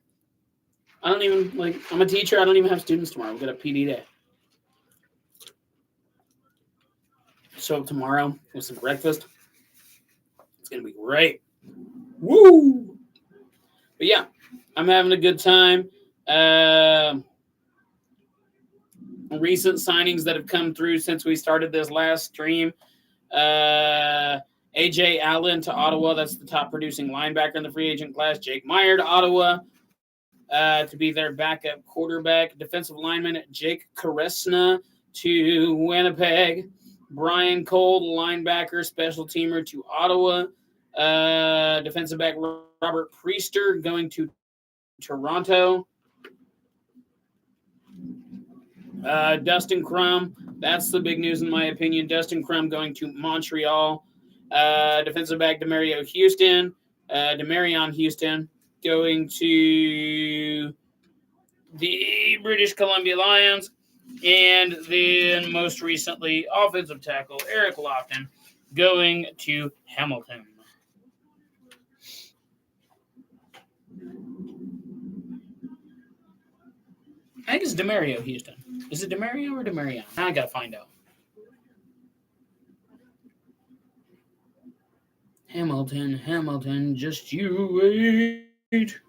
I don't even, I'm a teacher. I don't even have students tomorrow. We've got a PD day. Show up tomorrow with some breakfast. It's going to be great. Woo! But yeah, I'm having a good time. Recent signings that have come through since we started this last stream. A.J. Allen to Ottawa. That's the top producing linebacker in the free agent class. Jake Meyer to Ottawa to be their backup quarterback. Defensive lineman Jake Karesna to Winnipeg. Brian Cole, linebacker, special teamer to Ottawa. Defensive back Robert Priester going to Toronto. Dustin Crum, that's the big news in my opinion. Dustin Crum going to Montreal. Defensive back Demarion Houston going to the British Columbia Lions. And then most recently, offensive tackle Eric Lofton going to Hamilton. I think it's Demario Houston. Is it Demario or Demarion? I gotta find out. Hamilton, just you wait.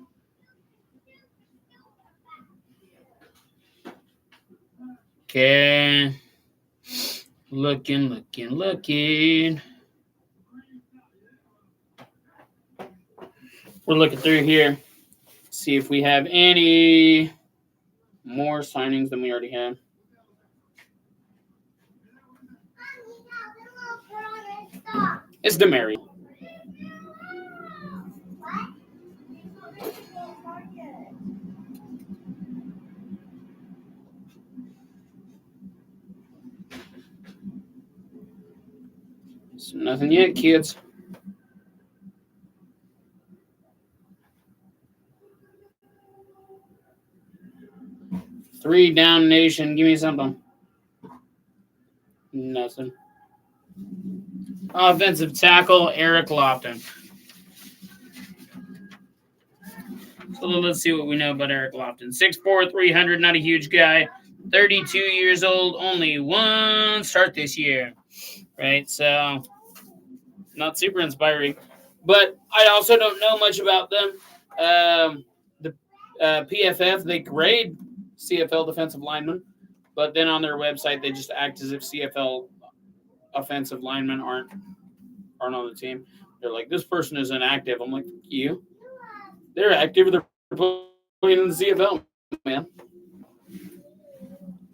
Okay. Looking. We're looking through here. See if we have any more signings than we already have. It's Demary. So nothing yet, kids. Three down nation. Give me something. Nothing. Offensive tackle, Eric Lofton. So let's see what we know about Eric Lofton. 6'4", 300, not a huge guy. 32 years old, only one start this year. Right, so not super inspiring. But I also don't know much about them. The PFF, they grade CFL defensive linemen, but then on their website, they just act as if CFL offensive linemen aren't on the team. They're like, this person is inactive. I'm like, you? They're active. They're playing in the CFL, man.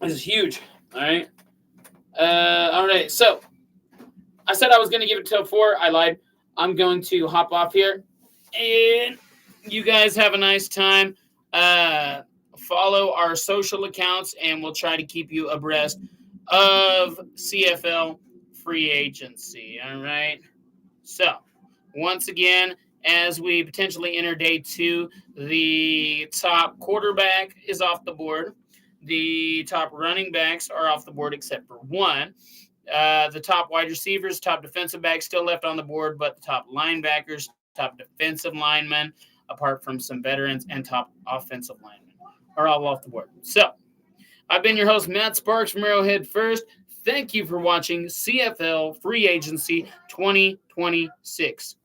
This is huge. All right. All right. So I said I was going to give it till 4. I lied. I'm going to hop off here. And you guys have a nice time. Follow our social accounts, and we'll try to keep you abreast of CFL free agency. All right. So, once again, as we potentially enter day 2, the top quarterback is off the board. The top running backs are off the board except for one. The top wide receivers, top defensive backs still left on the board, but the top linebackers, top defensive linemen, apart from some veterans, and top offensive linemen are all off the board. So, I've been your host, Matt Sparks from Arrowhead First. Thank you for watching CFL Free Agency 2026.